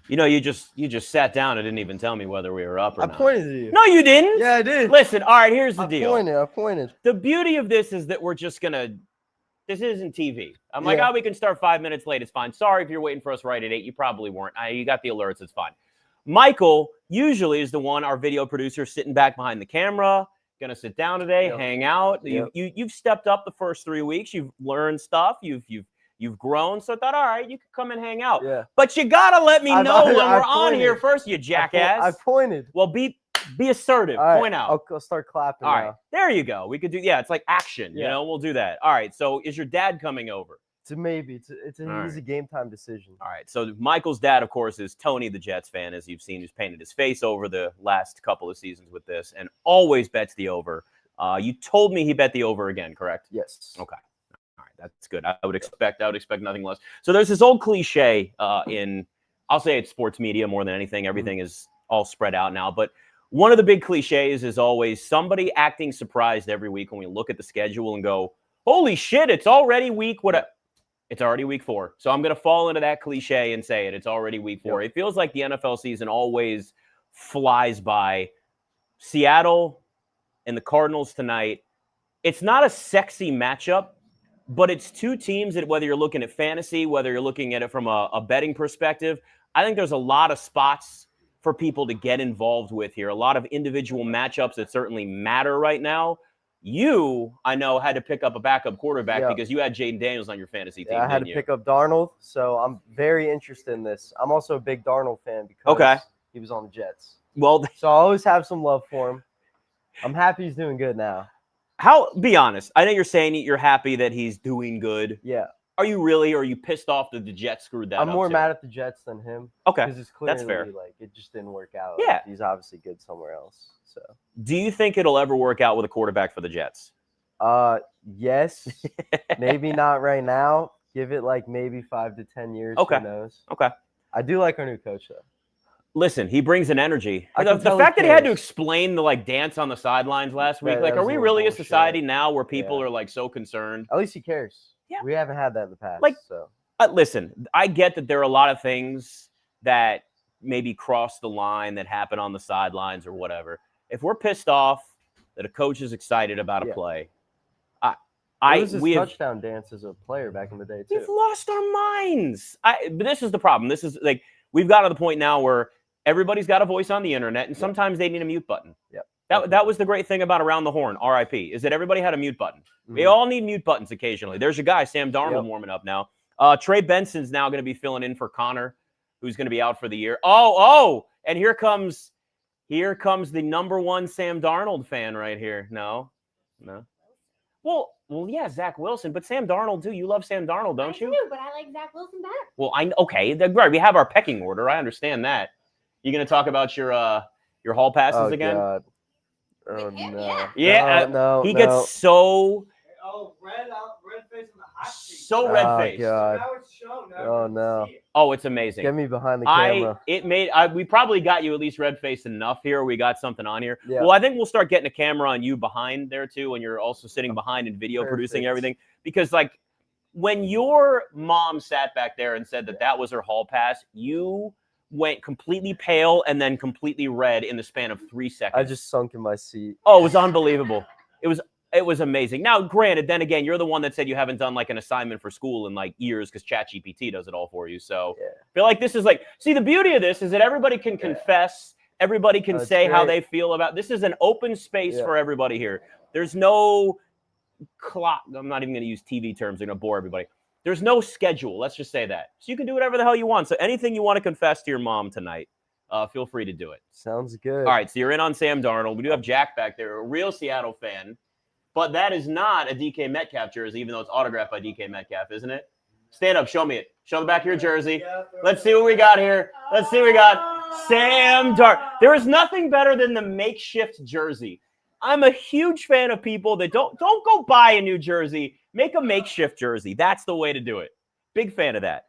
You just sat down and didn't even tell me whether we were up or not. I pointed to you. No, you didn't. Yeah, I did. Listen, all right, here's the deal. I pointed. The beauty of this is that we're just going to – this isn't TV. I'm like, we can start 5 minutes late. It's fine. Sorry if you're waiting for us right at 8. You probably weren't. You got the alerts. It's fine. Michael usually is the one, our video producer, sitting back behind the camera, going to sit down today, hang out. You've stepped up the first 3 weeks. You've learned stuff. You've grown, so I thought, all right, you could come and hang out. Yeah. But you got to let me know when we're on here first, you jackass. I pointed. Well, be assertive. Right, Point out. I'll start clapping All now. right, there you go. We could do, it's like action. You know, we'll do that. All right, so is your dad coming over? It's a maybe. He's a game time decision. All right, so Michael's dad, of course, is Tony, the Jets fan, as you've seen, who's painted his face over the last couple of seasons with this and always bets the over. You told me he bet the over again, correct? Yes. Okay. All right, that's good. I would expect nothing less. So there's this old cliche I'll say it's sports media more than anything. Everything is all spread out now. But one of the big cliches is always somebody acting surprised every week when we look at the schedule and go, holy shit, it's already week It's already week 4. So I'm going to fall into that cliche and say it. It's already week 4. It feels like the NFL season always flies by. Seattle and the Cardinals tonight. It's not a sexy matchup, but it's two teams that whether you're looking at fantasy, whether you're looking at it from a betting perspective, I think there's a lot of spots for people to get involved with here. A lot of individual matchups that certainly matter right now. You, I know, had to pick up a backup quarterback because you had Jaden Daniels on your fantasy team. I had to pick up Darnold, so I'm very interested in this. I'm also a big Darnold fan because he was on the Jets. Well, so I always have some love for him. I'm happy he's doing good now. Be honest. I know you're saying you're happy that he's doing good. Yeah. Are you really, or are you pissed off that the Jets screwed that up? I'm more mad at the Jets than him. Okay, because it's clearly, that's fair. Like, it just didn't work out. Yeah. Like, he's obviously good somewhere else. So. Do you think it'll ever work out with a quarterback for the Jets? Yes. Maybe not right now. Give it like maybe 5 to 10 years. Okay. Who knows? Okay. I do like our new coach, though. Listen, he brings an energy. The fact that he had to explain the dance on the sidelines last week, are we really a society now where people are so concerned? At least he cares. Yeah. We haven't had that in the past. So listen, I get that there are a lot of things that maybe cross the line that happen on the sidelines or whatever. If we're pissed off that a coach is excited about a play, it was his touchdown dance as a player back in the day too. We've lost our minds. But this is the problem. This is we've got to the point now where everybody's got a voice on the internet, and sometimes they need a mute button. Yep. That was the great thing about Around the Horn, RIP, is that everybody had a mute button. Mm-hmm. We all need mute buttons occasionally. There's your guy, Sam Darnold, warming up now. Trey Benson's now going to be filling in for Connor, who's going to be out for the year. And here comes the number one Sam Darnold fan right here. No. Well, yeah, Zach Wilson, but Sam Darnold too. You love Sam Darnold, don't you? I do, but I like Zach Wilson better. Well, right. We have our pecking order. I understand that. You going to talk about your hall passes again? God. Oh no. Yeah. No. He gets so. Red face on the hot seat. So red face. God. Now it's shown. Oh no. Oh, it's amazing. Get me behind the camera. We probably got you at least red face enough here. We got something on here. Yeah. Well, I think we'll start getting a camera on you behind there too, and you're also sitting behind and video producing everything. Because when your mom sat back there and said that was her hall pass, you went completely pale and then completely red in the span of 3 seconds. I just sunk in my seat. Oh, it was unbelievable. It was amazing. Now, granted, then again, you're the one that said you haven't done an assignment for school in years because ChatGPT does it all for you. So I feel like this is see, the beauty of this is that everybody can confess. Everybody can say how they feel about this. Is an open space for everybody here. There's no clock. I'm not even going to use TV terms. They're going to bore everybody. There's no schedule. Let's just say that. So you can do whatever the hell you want. So anything you want to confess to your mom tonight, feel free to do it. Sounds good. All right. So you're in on Sam Darnold. We do have Jack back there, a real Seattle fan. But that is not a DK Metcalf jersey, even though it's autographed by DK Metcalf, isn't it? Stand up. Show me it. Show the back of your jersey. Let's see what we got here. Let's see what we got. Sam Darnold. There is nothing better than the makeshift jersey. I'm a huge fan of people that don't go buy a new jersey. Make a makeshift jersey. That's the way to do it. Big fan of that.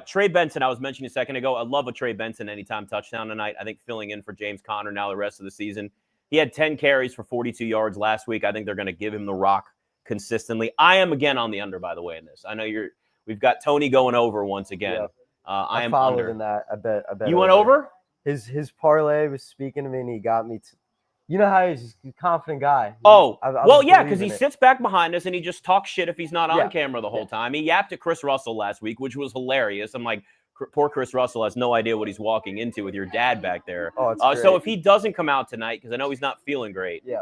Trey Benson, I was mentioning a second ago. I love a Trey Benson anytime touchdown tonight. I think filling in for James Conner now the rest of the season. He had 10 carries for 42 yards last week. I think they're going to give him the rock consistently. I am again on the under, by the way, in this. I know we've got Tony going over once again. I am followed under. in that. I bet. You went over? His parlay was speaking to me, and he got me. You know how he's a confident guy. Oh, I well, was yeah, because he believing it. sits back behind us and he just talks shit if he's not on Yeah. camera the whole time. He yapped at Chris Russell last week, which was hilarious. I'm like, poor Chris Russell has no idea what he's walking into with your dad back there. Oh, it's So great. if he doesn't come out tonight, because I know he's not feeling great, Yeah.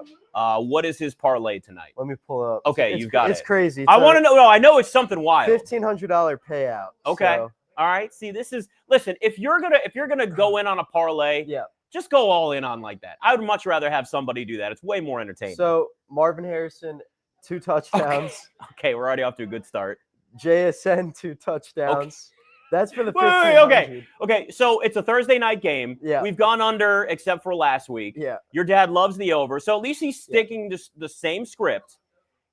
what is his parlay tonight? Let me pull up. Okay, you've got It's it. crazy. I want to know. No, I know it's something wild. $1,500 payout. Okay. So, All right. See, listen. If you're gonna go in on a parlay, yeah. just go all in on like that. I would much rather have somebody do that. It's way more entertaining. So Marvin Harrison, 2 touchdowns. Okay, we're already off to a good start. JSN, 2 touchdowns. That's for the Wait, 1,500. okay. So it's a Thursday night game. Yeah. We've gone under except for last week. Yeah. Your dad loves the over, so at least he's sticking to the same script.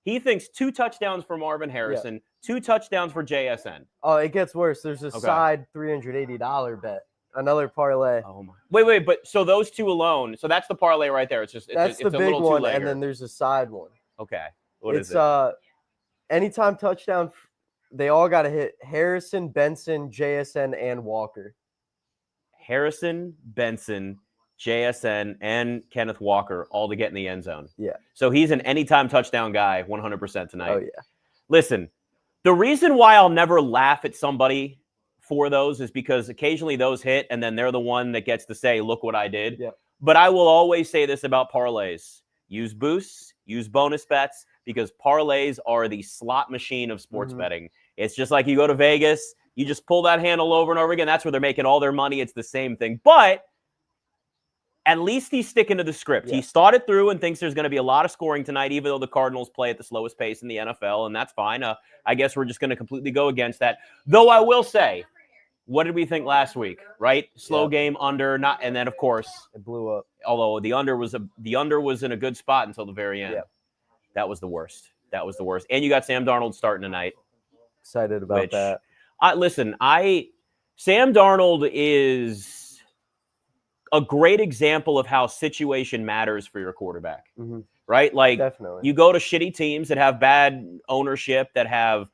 He thinks 2 touchdowns for Marvin Harrison, 2 touchdowns for JSN. Oh, it gets worse. There's a side $380 bet. Another parlay. Oh my! Wait, but so those 2 alone. So that's the parlay right there. It's the big little one, two-legger. and then there's a side one. Okay, what is It's it? anytime touchdown. They all got to hit Harrison, Benson, JSN, and Walker. Harrison, Benson, JSN, and Kenneth Walker all to get in the end zone. Yeah. So he's an anytime touchdown guy, 100% tonight. Oh yeah. Listen, the reason why I'll never laugh at somebody for those is because occasionally those hit and then they're the one that gets to say, look what I did. Yep. But I will always say this about parlays. Use boosts, use bonus bets, because parlays are the slot machine of sports betting. It's just like you go to Vegas, you just pull that handle over and over again. That's where they're making all their money. It's the same thing. But at least he's sticking to the script. Yeah. He thought it through and thinks there's going to be a lot of scoring tonight, even though the Cardinals play at the slowest pace in the NFL, and that's fine. I guess we're just going to completely go against that. Though I will say, what did we think last week, right? Slow game, under, not, and then, of course, it blew up. Although the under was in a good spot until the very end. Yeah. That was the worst. And you got Sam Darnold starting tonight. Excited about that. Sam Darnold is a great example of how situation matters for your quarterback, right? Like, Definitely. you go to shitty teams that have bad ownership, that have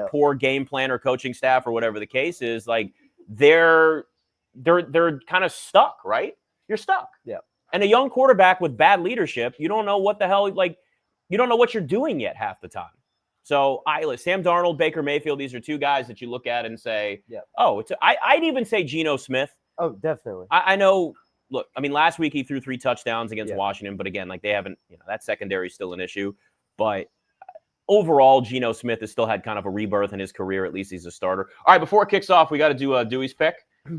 poor game plan or coaching staff or whatever the case is. Like, they're kind of stuck, right? You're stuck. Yeah. And a young quarterback with bad leadership, you don't know what the hell, like, you don't know what you're doing yet half the time. So Sam Darnold, Baker Mayfield, these are 2 guys that you look at and say, I'd even say Geno Smith. Oh, definitely. I know. Look, I mean, last week he threw 3 touchdowns against Washington, but again, like, they haven't, that secondary is still an issue. But overall, Geno Smith has still had kind of a rebirth in his career. At least he's a starter. All right, before it kicks off, we got to do Dewey's pick.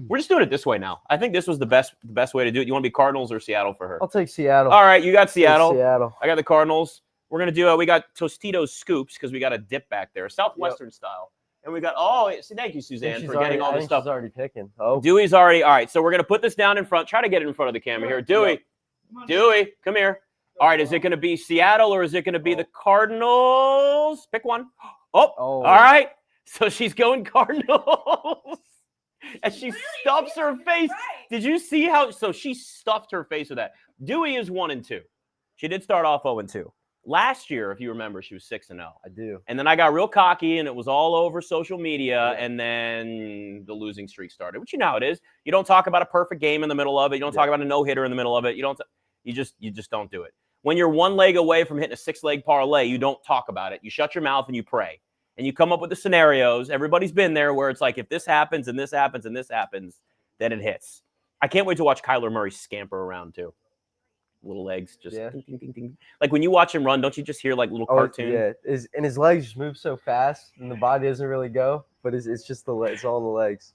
We're just doing it this way now. I think this was the best way to do it. You want to be Cardinals or Seattle for her? I'll take Seattle. All right, you got Seattle. Seattle. I got the Cardinals. We're going to do we got Tostitos scoops because we got a dip back there, Southwestern style. And we got, thank you, Suzanne, for getting all this stuff. She's already picking. Oh. Dewey's already, all right, so we're going to put this down in front. Try to get it in front of the camera here. Dewey, come here. All right, is it going to be Seattle or is it going to be the Cardinals? Pick one. Oh, all right. So she's going Cardinals. And she stuffs her face. Right. Did you see how? So she stuffed her face with that. Dewey is 1-2. She did start off 0-2. Last year, if you remember, she was 6-0. I do. And then I got real cocky, and it was all over social media. And then the losing streak started. Which you know how it is. You don't talk about a perfect game in the middle of it. You don't talk about a no-hitter in the middle of it. You just don't do it. When you're 1 leg away from hitting a 6-leg parlay, you don't talk about it. You shut your mouth and you pray. And you come up with the scenarios. Everybody's been there where it's like, if this happens and this happens and this happens, then it hits. I can't wait to watch Kyler Murray scamper around too. Little legs, just ding, ding, ding, ding. Like when you watch him run, don't you just hear like little cartoon? Yeah, and his legs just move so fast, and the body doesn't really go. But it's just it's all the legs.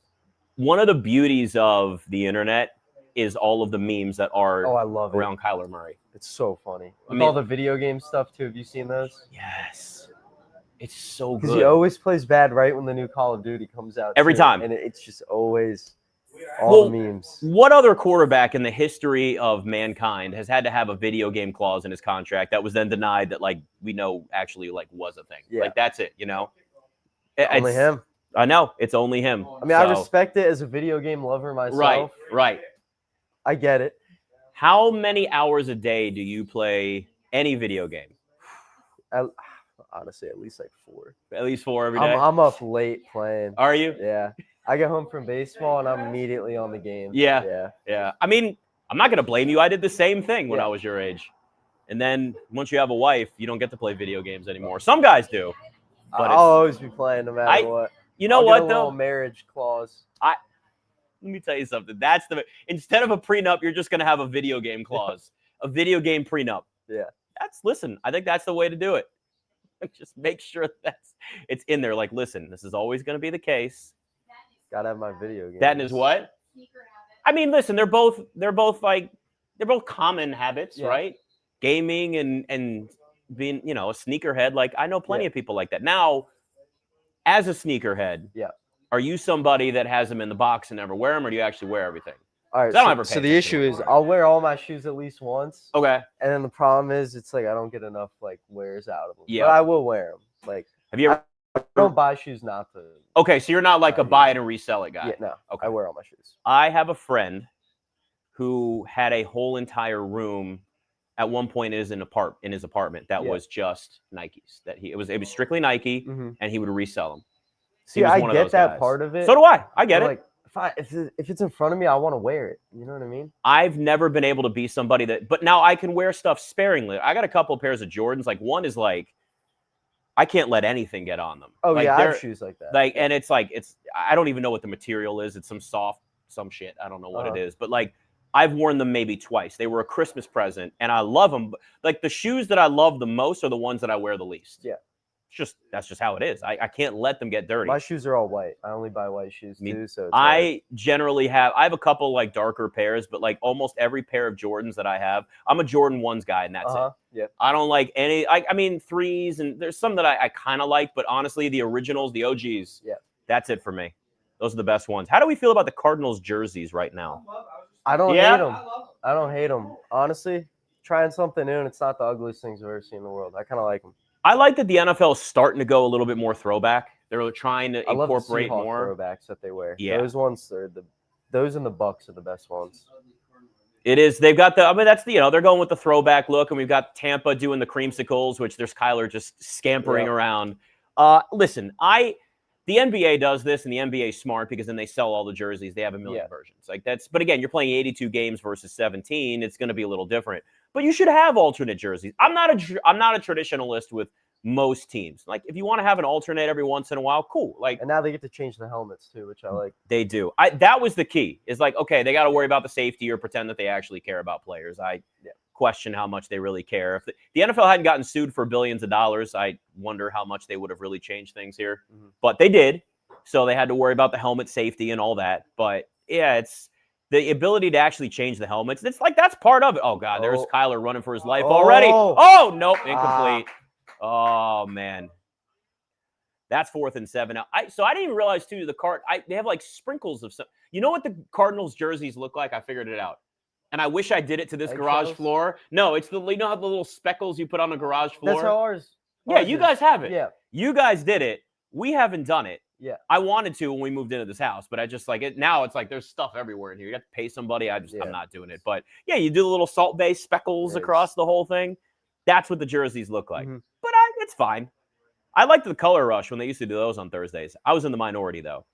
One of the beauties of the internet is all of the memes that are I love around Kyler Murray. It's so funny. All the video game stuff too. Have you seen those? Yes. It's so good. Because he always plays bad right when the new Call of Duty comes out. Every time. And it's just always all the memes. What other quarterback in the history of mankind has had to have a video game clause in his contract that was then denied that, like, we know actually, like, was a thing? Yeah. Like, that's it, you know? Only him. I know. It's only him. I mean, I respect it as a video game lover myself. Right. I get it. How many hours a day do you play any video game? Honestly, at least like 4. At least 4 every day? I'm up late playing. Are you? Yeah. I get home from baseball and I'm immediately on the game. Yeah. I mean, I'm not gonna blame you. I did the same thing when I was your age. And then once you have a wife, you don't get to play video games anymore. Some guys do. But I'll always be playing no matter what. You know I'll what get a little though? marriage clause. Let me tell you something. Instead of a prenup, you're just gonna have a video game clause. A video game prenup. Yeah. Listen, I think that's the way to do it. Just make sure it's in there. Like, listen, this is always gonna be the case. Gotta have my video game. That is what? I mean, listen, they're both common habits, right? Gaming and being, a sneakerhead. Like, I know plenty of people like that. Now, as a sneakerhead, are you somebody that has them in the box and never wear them, or do you actually wear everything? All right. So the issue is I'll wear all my shoes at least once. Okay. And then the problem is it's like I don't get enough like wears out of them. Yeah. But I will wear them. Like, have you ever? I don't buy shoes not to. Okay, so you're not like a buy it and resell it guy. Yeah, no. Okay. I wear all my shoes. I have a friend who had a whole entire room at one point in his apartment that was just Nikes. It was strictly Nike, and he would resell them. See, I get that part of it. So do I. I get it. Like, if it's in front of me, I want to wear it. You know what I mean? I've never been able to be somebody but now I can wear stuff sparingly. I got a couple of pairs of Jordans. Like, one is like, I can't let anything get on them. Oh, like, yeah, I have shoes like that. Like, and it's like, I don't even know what the material is. It's some shit. I don't know what it is. But like, I've worn them maybe twice. They were a Christmas present, and I love them. Like, the shoes that I love the most are the ones that I wear the least. Yeah. That's just how it is. I can't let them get dirty. My shoes are all white. I only buy white shoes too. So I have a couple like darker pairs, but like almost every pair of Jordans that I have, I'm a Jordan 1s guy, and that's it. Yeah. I don't like any. I mean 3s, and there's some that I kind of like, but honestly, the originals, the OGs, that's it for me. Those are the best ones. How do we feel about the Cardinals jerseys right now? I don't hate them. I don't hate them. Honestly, trying something new, and it's not the ugliest things I've ever seen in the world. I kind of like them. I like that the NFL is starting to go a little bit more throwback. They're trying to incorporate more throwbacks that they wear. Yeah, those and the Bucks are the best ones. It is. They've got that's they're going with the throwback look, and we've got Tampa doing the creamsicles, which there's Kyler just scampering around. Listen, the NBA does this, and the NBA is smart because then they sell all the jerseys. They have a million versions. But again, you're playing 82 games versus 17. It's going to be a little different. But you should have alternate jerseys. I'm not a traditionalist with most teams. Like, if you want to have an alternate every once in a while, cool. Like, and now they get to change the helmets too, which I like. They do. That was the key. Is like, okay, they got to worry about the safety or pretend that they actually care about players. I question how much they really care. If the NFL hadn't gotten sued for billions of dollars, I wonder how much they would have really changed things here. But they did. So they had to worry about the helmet safety and all that. But yeah, it's the ability to actually change the helmets. It's like, that's part of it. Oh, God, there's Kyler running for his life already. Oh, nope, incomplete. Oh, man. That's 4th and 7. Now, I didn't even realize, too, they have, like, sprinkles of some. You know what the Cardinals jerseys look like? I figured it out. And I wish I did it to this garage floor. No, it's how the little speckles you put on the garage floor? That's how ours you guys have it. Yeah. You guys did it. We haven't done it. Yeah. I wanted to when we moved into this house, but I just like it. Now it's like there's stuff everywhere in here. You have to pay somebody. I'm not doing it. But yeah, you do the little salt-based speckles across the whole thing. That's what the jerseys look like. But it's fine. I liked the color rush when they used to do those on Thursdays. I was in the minority, though.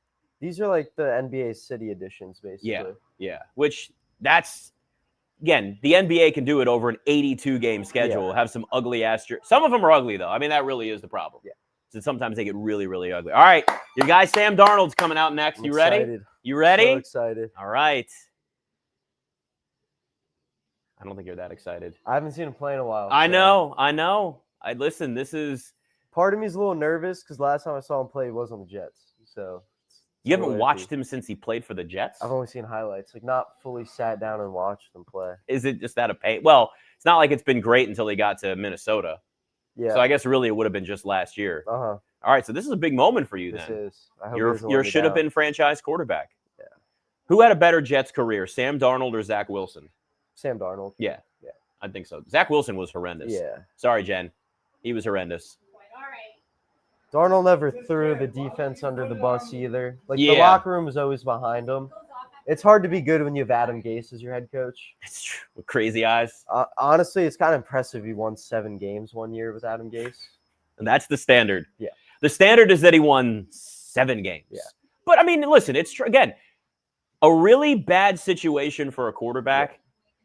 These are like the NBA city editions, basically. Yeah. Which again, the NBA can do it over an 82-game schedule. Have some ugly-ass some of them are ugly, though. I mean, that really is the problem. Yeah. So sometimes they get really, really ugly. All right. Your guy Sam Darnold's coming out next. You ready? Excited. You ready? So excited. All right. I don't think you're that excited. I haven't seen him play in a while. I know. Listen, this is... Part of me is a little nervous because last time I saw him play, he was on the Jets. So... You haven't watched him since he played for the Jets? I've only seen highlights. Like, not fully sat down and watched him play. Is it just out of pain? Well, it's not like it's been great until he got to Minnesota. Yeah. So I guess really it would have been just last year. All right, so this is a big moment for you then. This is. I hope You're should have been franchise quarterback. Yeah. Who had a better Jets career, Sam Darnold or Zach Wilson? Sam Darnold. Yeah. I think so. Zach Wilson was horrendous. Yeah. Sorry, Jen. He was horrendous. Darnold never threw the defense under the bus either. Like, the locker room was always behind him. It's hard to be good when you have Adam Gase as your head coach. It's true. With crazy eyes. Honestly, it's kind of impressive he won 7 games one year with Adam Gase. And that's the standard. Yeah. The standard is that he won 7 games. Yeah. But I mean, listen, it's again a really bad situation for a quarterback. Yeah.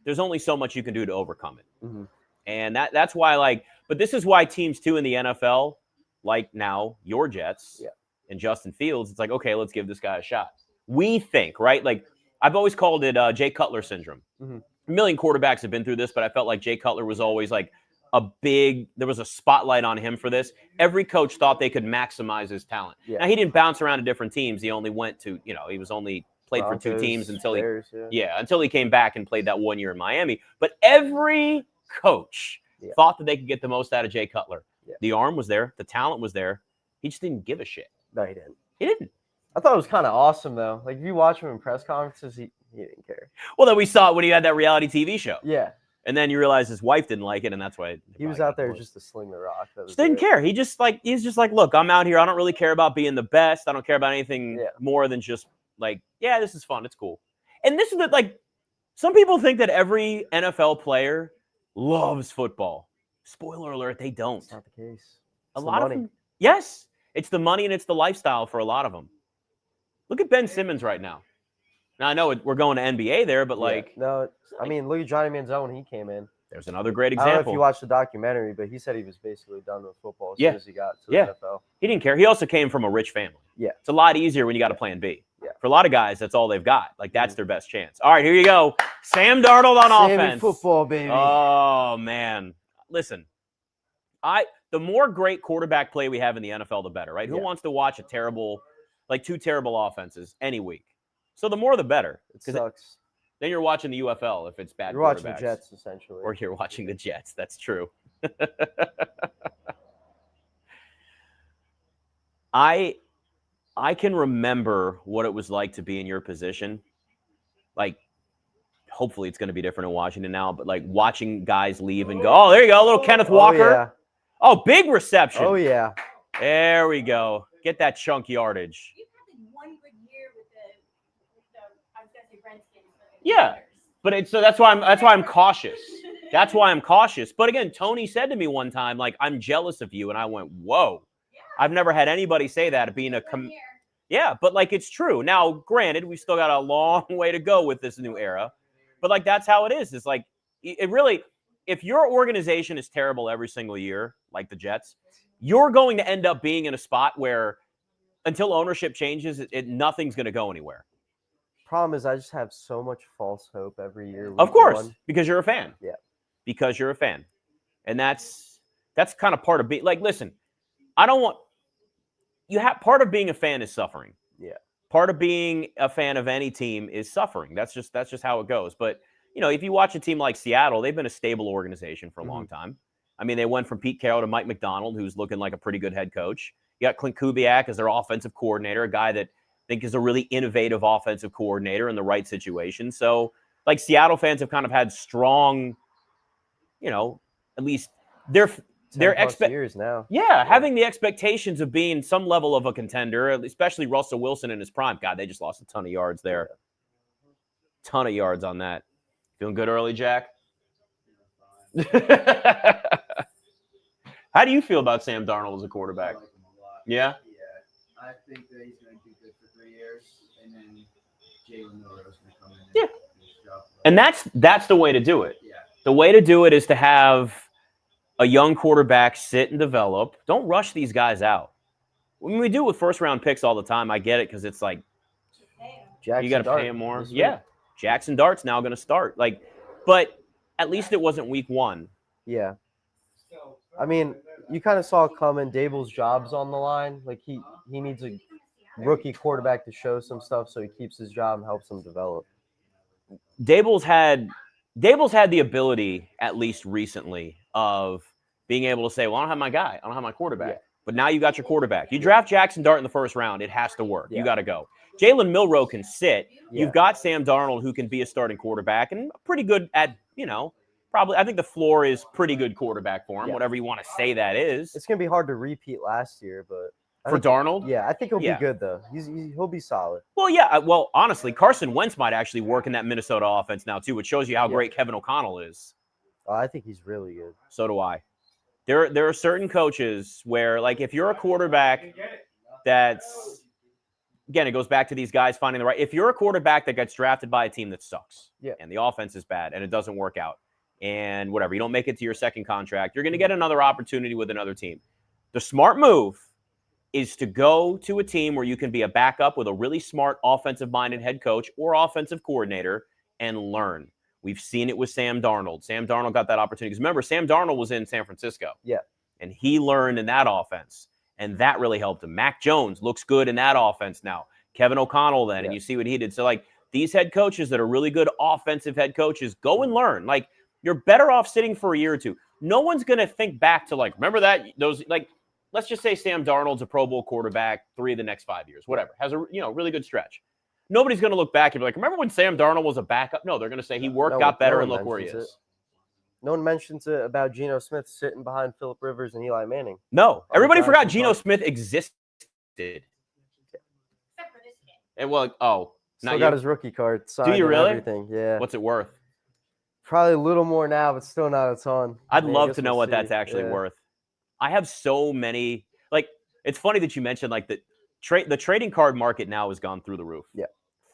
There's only so much you can do to overcome it, and that's why But this is why teams too in the NFL, like now your Jets and Justin Fields, it's like, okay, let's give this guy a shot. We think, right? Like I've always called it Jay Cutler syndrome. A million quarterbacks have been through this, but I felt like Jay Cutler was always like there was a spotlight on him for this. Every coach thought they could maximize his talent. Now he didn't bounce around to different teams. He only went to, he was only played Broncos, for 2 teams until Bears, until he came back and played that 1 year in Miami. But every coach thought that they could get the most out of Jay Cutler. The arm was there, the talent was there. He just didn't give a shit. No, he didn't. He didn't. I thought it was kind of awesome though. Like if you watch him in press conferences, he didn't care. Well, then we saw it when he had that reality TV show. Yeah. And then you realize his wife didn't like it, and that's why he was out there just to sling the rock. Just didn't care. He's just like, look, I'm out here. I don't really care about being the best. I don't care about anything more than just like, yeah, this is fun. It's cool. And this is some people think that every NFL player loves football. Spoiler alert, they don't. It's not the case. A lot of them. Yes, it's the money and it's the lifestyle for a lot of them. Look at Ben Simmons right now. Now, I know we're going to NBA there, but no, I mean, look at Johnny Manziel when he came in. There's another great example. I don't know if you watched the documentary, but he said he was basically done with football as soon as he got to the NFL. He didn't care. He also came from a rich family. Yeah. It's a lot easier when you got a plan B. Yeah. For a lot of guys, that's all they've got. Like, that's their best chance. All right, here you go. Sam Darnold on offense. Football, baby. Oh, man. Listen, the more great quarterback play we have in the NFL, the better, right? Who wants to watch 2 terrible offenses any week? So the more, the better. It sucks. Then you're watching the UFL if it's bad. You're watching the Jets, essentially. Or you're watching the Jets. That's true. I can remember what it was like to be in your position. Like, hopefully it's going to be different in Washington now, but like watching guys leave and go, oh, there you go, little Kenneth Walker. Oh, big reception. Oh, yeah. There we go. Get that chunk yardage. Yeah, but so that's why I'm cautious. That's why I'm cautious. But again, Tony said to me one time, like, I'm jealous of you, and I went, whoa. I've never had anybody say that being but like it's true. Now, granted, we still got a long way to go with this new era, but like that's how it is. It's like it really, if your organization is terrible every single year, like the Jets, you're going to end up being in a spot where until ownership changes, nothing's going to go anywhere. Problem is, I just have so much false hope every year. Of course, because you're a fan. Yeah, because you're a fan, and that's kind of part of being. Like, listen, I don't want you have part of being a fan is suffering. Yeah, part of being a fan of any team is suffering. That's just how it goes. But if you watch a team like Seattle, they've been a stable organization for a long time. I mean, they went from Pete Carroll to Mike McDonald, who's looking like a pretty good head coach. You got Clint Kubiak as their offensive coordinator, a guy that I think is a really innovative offensive coordinator in the right situation. So, like, Seattle fans have kind of had strong, at least their years now. Yeah, having the expectations of being some level of a contender, especially Russell Wilson in his prime. God, they just lost a ton of yards there. Ton of yards on that. Feeling good early, Jack? How do you feel about Sam Darnold as a quarterback? I like him a lot. Yeah? Yeah. I think that he's going to do good for 3 years, and then Jalen Miller is going to come in and Yeah. do his job. And that's the way to do it. Yeah. The way to do it is to have a young quarterback sit and develop. Don't rush these guys out. When we do with first-round picks all the time, I get it because it's like you got to pay him more. Yeah. Jackson Dart's now going to start. But at least it wasn't week 1. Yeah. I mean, you kind of saw it coming. Dable's job's on the line. Like, he needs a rookie quarterback to show some stuff so he keeps his job and helps him develop. Dable's had the ability, at least recently, of being able to say, well, I don't have my guy. I don't have my quarterback. Yeah. But now you got your quarterback. You draft Jackson Dart in the first round. It has to work. Yeah. You got to go. Jalen Milroe can sit. Yeah. You've got Sam Darnold who can be a starting quarterback and pretty good at, probably, I think the floor is pretty good quarterback for him, whatever you want to say that is. It's going to be hard to repeat last year, but. For Darnold? Yeah, I think he'll be good, though. He'll be solid. Well, yeah. Well, honestly, Carson Wentz might actually work in that Minnesota offense now, too, which shows you how great Kevin O'Connell is. Oh, I think he's really good. So do I. There are certain coaches where, like, if you're a quarterback that's again, it goes back to these guys finding the right. If you're a quarterback that gets drafted by a team that sucks, and the offense is bad and it doesn't work out, and whatever, you don't make it to your second contract, you're going to get another opportunity with another team. The smart move is to go to a team where you can be a backup with a really smart offensive-minded head coach or offensive coordinator and learn. We've seen it with Sam Darnold. Sam Darnold got that opportunity. Because remember, Sam Darnold was in San Francisco. Yeah. And he learned in that offense. And that really helped him. Mac Jones looks good in that offense now. Kevin O'Connell then, and you see what he did. So, like, these head coaches that are really good offensive head coaches, go and learn. Like, you're better off sitting for a year or two. No one's going to think back to, like, remember that? Those, like, let's just say Sam Darnold's a Pro Bowl quarterback 3 of the next 5 years, whatever. Has a, really good stretch. Nobody's going to look back and be like, remember when Sam Darnold was a backup? No, they're going to say he worked, got better, and look where he is. No one mentions it about Geno Smith sitting behind Phillip Rivers and Eli Manning. No, everybody forgot Geno Smith existed. And Still got his rookie card signed. Do you really? Everything. Yeah. What's it worth? Probably a little more now, but still not a ton. I'd love to know what that's actually worth. I have so many. Like, it's funny that you mentioned like the trading card market now has gone through the roof. Yeah,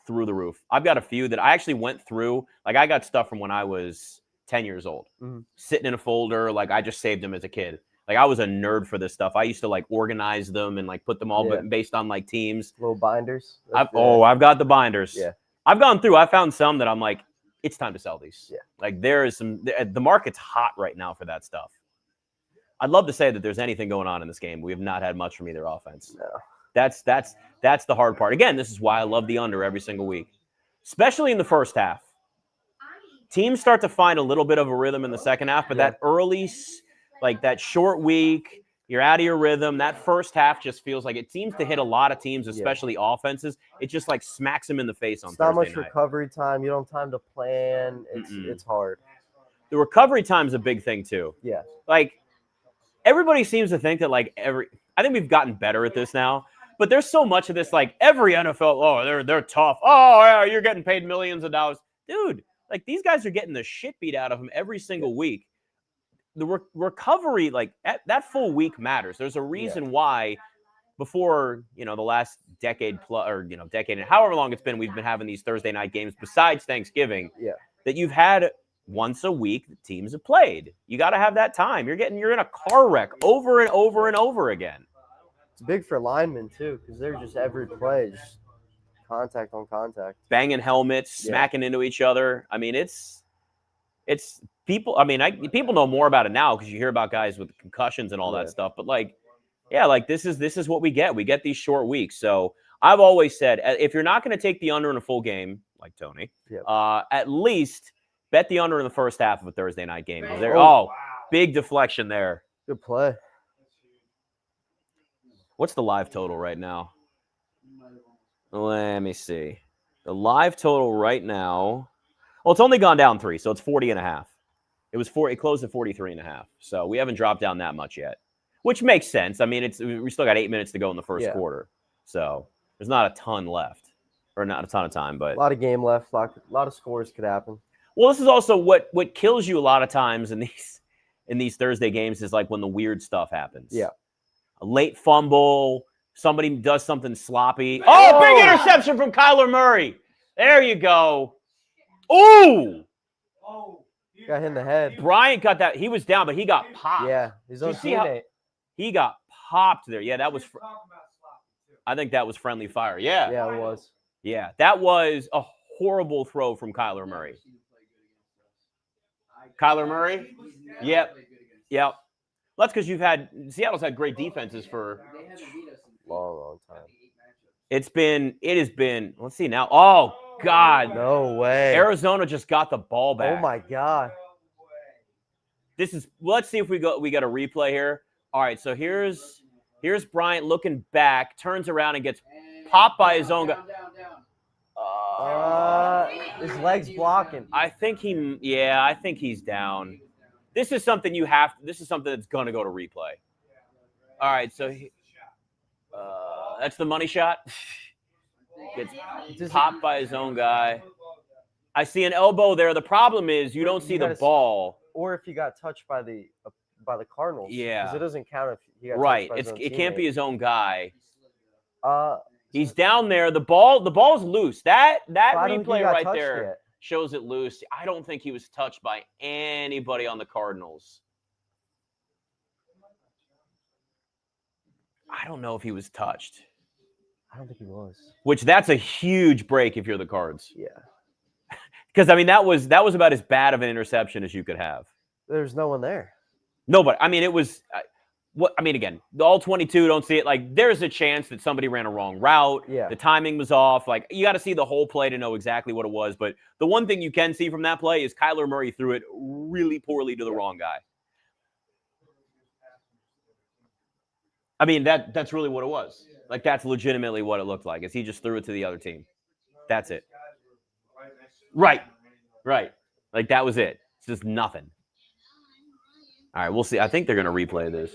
through the roof. I've got a few that I actually went through. Like, I got stuff from when I was 10 years old, sitting in a folder. Like, I just saved them as a kid. Like, I was a nerd for this stuff. I used to like organize them and like put them all based on like teams. Little binders. I've got the binders. Yeah. I've gone through. I found some that I'm like, it's time to sell these. Yeah. Like, there is some. The market's hot right now for that stuff. I'd love to say that there's anything going on in this game. We have not had much from either offense. No. That's the hard part. Again, this is why I love the under every single week, especially in the first half. Teams start to find a little bit of a rhythm in the second half, but that early, like that short week, you're out of your rhythm. That first half just feels like it seems to hit a lot of teams, especially offenses. It just like smacks them in the face on Thursday night. It's not much recovery time. You don't have time to plan. It's hard. The recovery time is a big thing too. Yeah. Like, everybody seems to think that like I think we've gotten better at this now. But there's so much of this, like every NFL, they're tough. Oh, yeah, you're getting paid millions of dollars. Dude, like these guys are getting the shit beat out of them every single week. The recovery, like that full week matters. There's a reason why before, the last decade plus, or, decade and however long it's been, we've been having these Thursday night games besides Thanksgiving that you've had once a week that teams have played. You got to have that time. You're in a car wreck over and over and over again. It's big for linemen, too, because they're just every play, just contact on contact. Banging helmets, smacking into each other. I mean, it's people. I mean, people know more about it now because you hear about guys with concussions and all that stuff. But, like this is what we get. We get these short weeks. So I've always said, if you're not going to take the under in a full game, like Tony, at least bet the under in the first half of a Thursday night game. Big deflection there. Good play. What's the live total right now? Let me see. The live total right now, well, it's only gone down 3, so it's 40.5. It closed at 43.5. So we haven't dropped down that much yet, which makes sense. I mean, we still got 8 minutes to go in the first quarter. So there's not a ton left, or not a ton of time, but a lot of game left. A lot of scores could happen. Well, this is also what kills you a lot of times in these Thursday games is like when the weird stuff happens. Yeah. A late fumble, somebody does something sloppy. Oh, big interception from Kyler Murray. There you go. Ooh. Got hit in the head. Bryant got that. He was down, but he got popped. Yeah, his own teammate. He got popped there. Yeah, that was I think that was friendly fire. Yeah. Yeah, it was. Yeah, that was a horrible throw from Kyler Murray. Kyler Murray? Yep. That's because Seattle's had great defenses for long time. It has been, let's see now. Oh, God. No way. Arizona just got the ball back. Oh, my God. Let's see if we got a replay here. All right, so here's Bryant looking back, turns around and gets popped by his own guy. His leg's blocking. I think he's down. This is something that's going to go to replay. All right, so that's the money shot. Gets popped by his own guy. I see an elbow there. The problem is you don't see the ball. Or if he got touched by the Cardinals. Yeah. Because it doesn't count if he got touched by his own it can't be his own guy. He's down there. The ball's loose. That I don't think he replay got right touched there yet. shows it loose. I don't think he was touched by anybody on the Cardinals. I don't know if he was touched. I don't think he was. Which that's a huge break if you're the Cards. Yeah. Because I mean that was about as bad of an interception as you could have. There's no one there. No, but I mean it was. Again, all 22 don't see it. Like there's a chance that somebody ran a wrong route. Yeah. The timing was off. Like you got to see the whole play to know exactly what it was. But the one thing you can see from that play is Kyler Murray threw it really poorly to the wrong guy. I mean that's really what it was. Like that's legitimately what it looked like. Is he just threw it to the other team? That's it. Right. Like that was it. It's just nothing. All right, we'll see. I think they're going to replay this.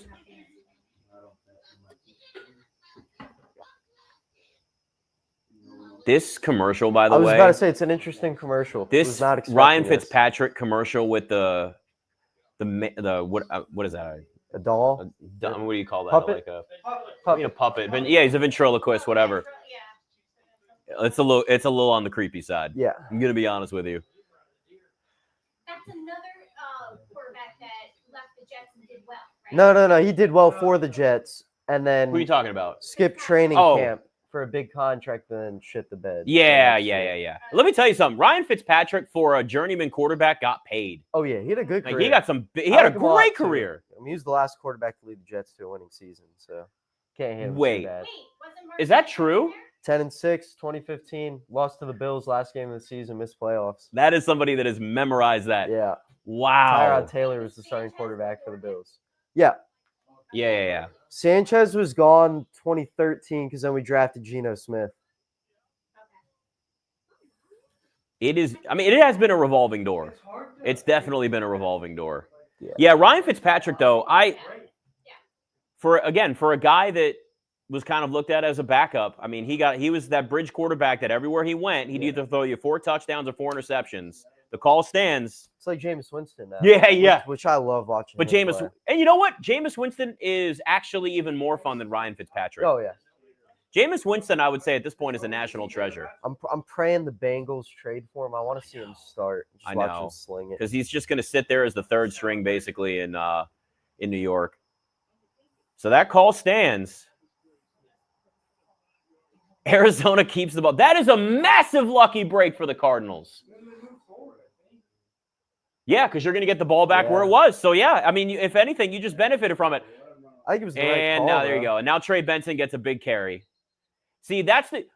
This commercial, by the way. I was about to say it's an interesting commercial. This Ryan Fitzpatrick commercial with the what is that? A doll? What do you call that? Puppet? Like a puppet. Yeah, he's a ventriloquist, whatever. It's a little on the creepy side. Yeah. I'm gonna be honest with you. That's another quarterback that left the Jets and did well, right? No. He did well for the Jets, and then Who are you talking about? skipped training Oh. camp for a big contract, and then shit the bed. Yeah. Let me tell you something. Ryan Fitzpatrick, for a journeyman quarterback, got paid. Oh yeah, he had a good Like career. he I had a like him lot, great too. career. I mean, he was the last quarterback to lead the Jets to a winning season, so can't hate him Wait. too bad. Is that true? 10-6, 2015, lost to the Bills last game of the season, missed playoffs. That is somebody that has memorized that. Yeah. Wow. Tyrod Taylor was the starting quarterback for the Bills. Yeah. Yeah. Sanchez was gone 2013 because then we drafted Geno Smith. It is. I mean, it has been a revolving door. It's definitely been a revolving door. Yeah, Ryan Fitzpatrick, though, for a guy that was kind of looked at as a backup. I mean, he was that bridge quarterback that everywhere he went, he'd either throw you 4 touchdowns or 4 interceptions. The call stands. It's like Jameis Winston now. Yeah. Which I love watching. But and you know what? Jameis Winston is actually even more fun than Ryan Fitzpatrick. Oh yeah. Jameis Winston, I would say at this point, is a national treasure. I'm praying the Bengals trade for him. I want to see him start. I Watch know. him sling it. Because he's just going to sit there as the third string, basically, in New York. So that call stands. Arizona keeps the ball. That is a massive lucky break for the Cardinals. Yeah, because you're going to get the ball back where it was. So, yeah, I mean, if anything, you just benefited from it. I think it was the right And call, now there you go. And now Trey Benson gets a big carry. See,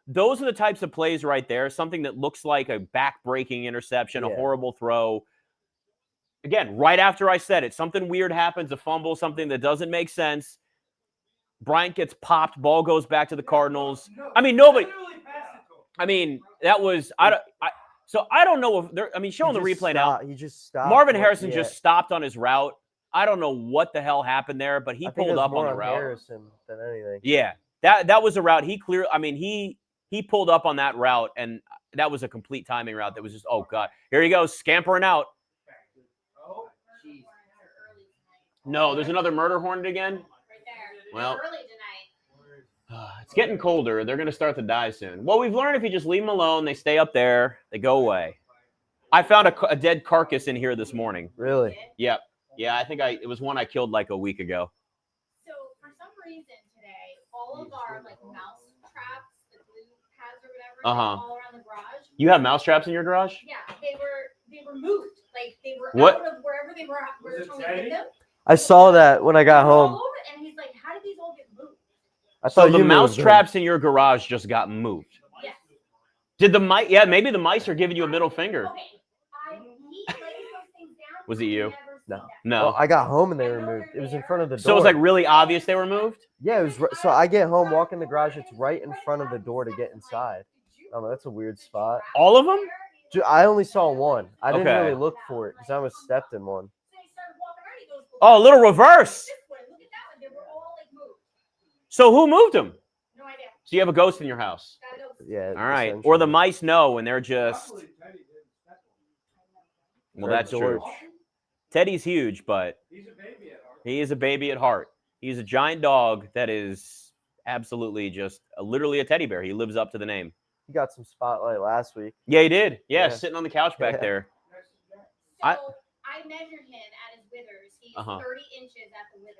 those are the types of plays right there. Something that looks like a back-breaking interception, a horrible throw. Again, right after I said it, something weird happens, a fumble, something that doesn't make sense. Bryant gets popped, ball goes back to the Cardinals. I mean, nobody. I mean, that was so I don't know if they're. I mean, showing the replay now. He just stopped. Marvin Harrison just stopped on his route. I don't know what the hell happened there, but he pulled up on the route. Harrison than anything. Yeah, that was a route. He pulled up on that route, and that was a complete timing route. That was just, oh god, here he goes, scampering out. No, there's another murder hornet again. Well, it's getting colder. They're going to start to die soon. Well, we've learned if you just leave them alone, they stay up there, they go away. I found a dead carcass in here this morning. Really? Yep. Yeah, I think it was one I killed like a week ago. So for some reason today, all of our mouse traps, the glue pads or whatever, all around the garage. You have mouse traps in your garage? Yeah, they were moved. Like they were What? out of wherever they were told to get them. I saw that when I got home. All over, and he's like, "How did these all get moved?" I So thought the you mouse moved them. traps in your garage just got moved. Yes. Did the mice? Yeah, maybe the mice are giving you a middle finger. Okay. He laid those things down. Was it you? Never seen No. that. No. Well, I got home and they were moved. It was in front of the door. So it was like really obvious they were moved? Yeah, it was. So I get home, walk in the garage. It's right in front of the door to get inside. Oh, that's a weird spot. All of them? I only saw one. I didn't Okay. really look for it because I almost stepped in one. So he started walking around. He goes, Oh, a little reverse. this way. Look at that one. They were all moved. So who moved them? No idea. So you have a ghost in your house. Gotta go. Yeah. All right. essentially. Or the mice know and they're just. Well, Red that's true. George. Teddy's huge, but He's a baby at heart. he is a baby at heart. He's a giant dog that is absolutely just literally a teddy bear. He lives up to the name. He got some spotlight last week. Yeah, he did. Yeah, Yeah. sitting on the couch back Yeah. there. So I- I measured him at his withers. He's Uh-huh. 30 inches at the withers.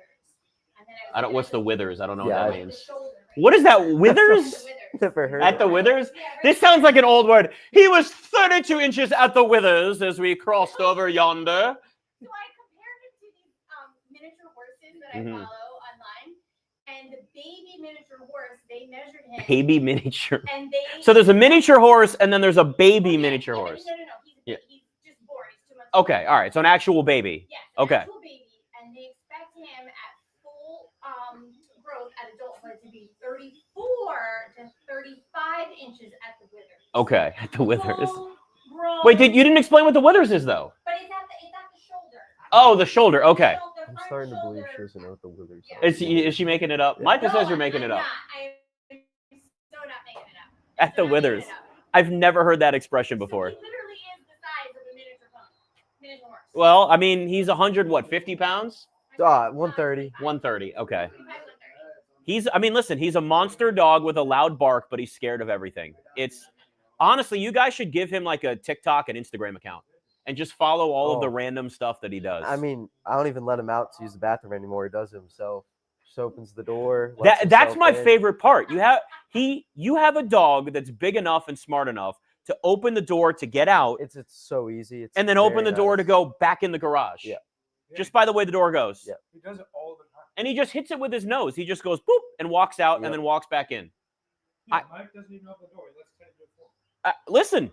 And then I don't. What's the withers? I don't know Yeah, what that like the means. shoulder, right? What is that? The Withers? withers. Never heard At of the it. withers? Yeah, right This there. sounds like an old word. He was 32 inches at the withers as we crossed over yonder. So I compared him to these miniature horses that I Mhm. follow online. And the baby miniature horse, they measured him. Baby miniature. And they. So there's a miniature horse and then there's a baby Yeah, miniature yeah, horse. No. Yeah. He's just born. He's 2 months Okay, old. all right. So an actual baby. Yes. Okay. Actual baby, and they expect him at full growth at adulthood to be 34 to 35 inches at the withers. Okay, at the withers. Full grown. Wait, you didn't explain what the withers is though? But it's at the shoulder. Oh, the shoulder. Okay. The I'm front starting to believe shoulder. she doesn't know what the withers Yeah. are. Is she making it up? Yeah. Micah No, says you're making it up. I'm so not making it up. At the I'm not withers. making it up. I've never heard that expression before. So he literally is the size of a miniature pony, miniature horse. Well, I mean, he's 50 pounds? 130. 130. Okay. Listen, he's a monster dog with a loud bark, but he's scared of everything. It's honestly, you guys should give him like a TikTok and Instagram account and just follow all of the Oh. random stuff that he does. I mean, I don't even let him out to use the bathroom anymore. He does it himself. Just opens the door. lets that's himself my in. favorite part. You have a dog that's big enough and smart enough to open the door to get out It's so easy. It's and then open the very door to nice. go back in the garage. Yeah. Just by the way the door goes. Yeah. He does it all the time. And he just hits it with his nose. He just goes boop and walks out Yep. and then walks back in. Yeah, Mike doesn't even open the door. He lets Ted do it for him. Listen,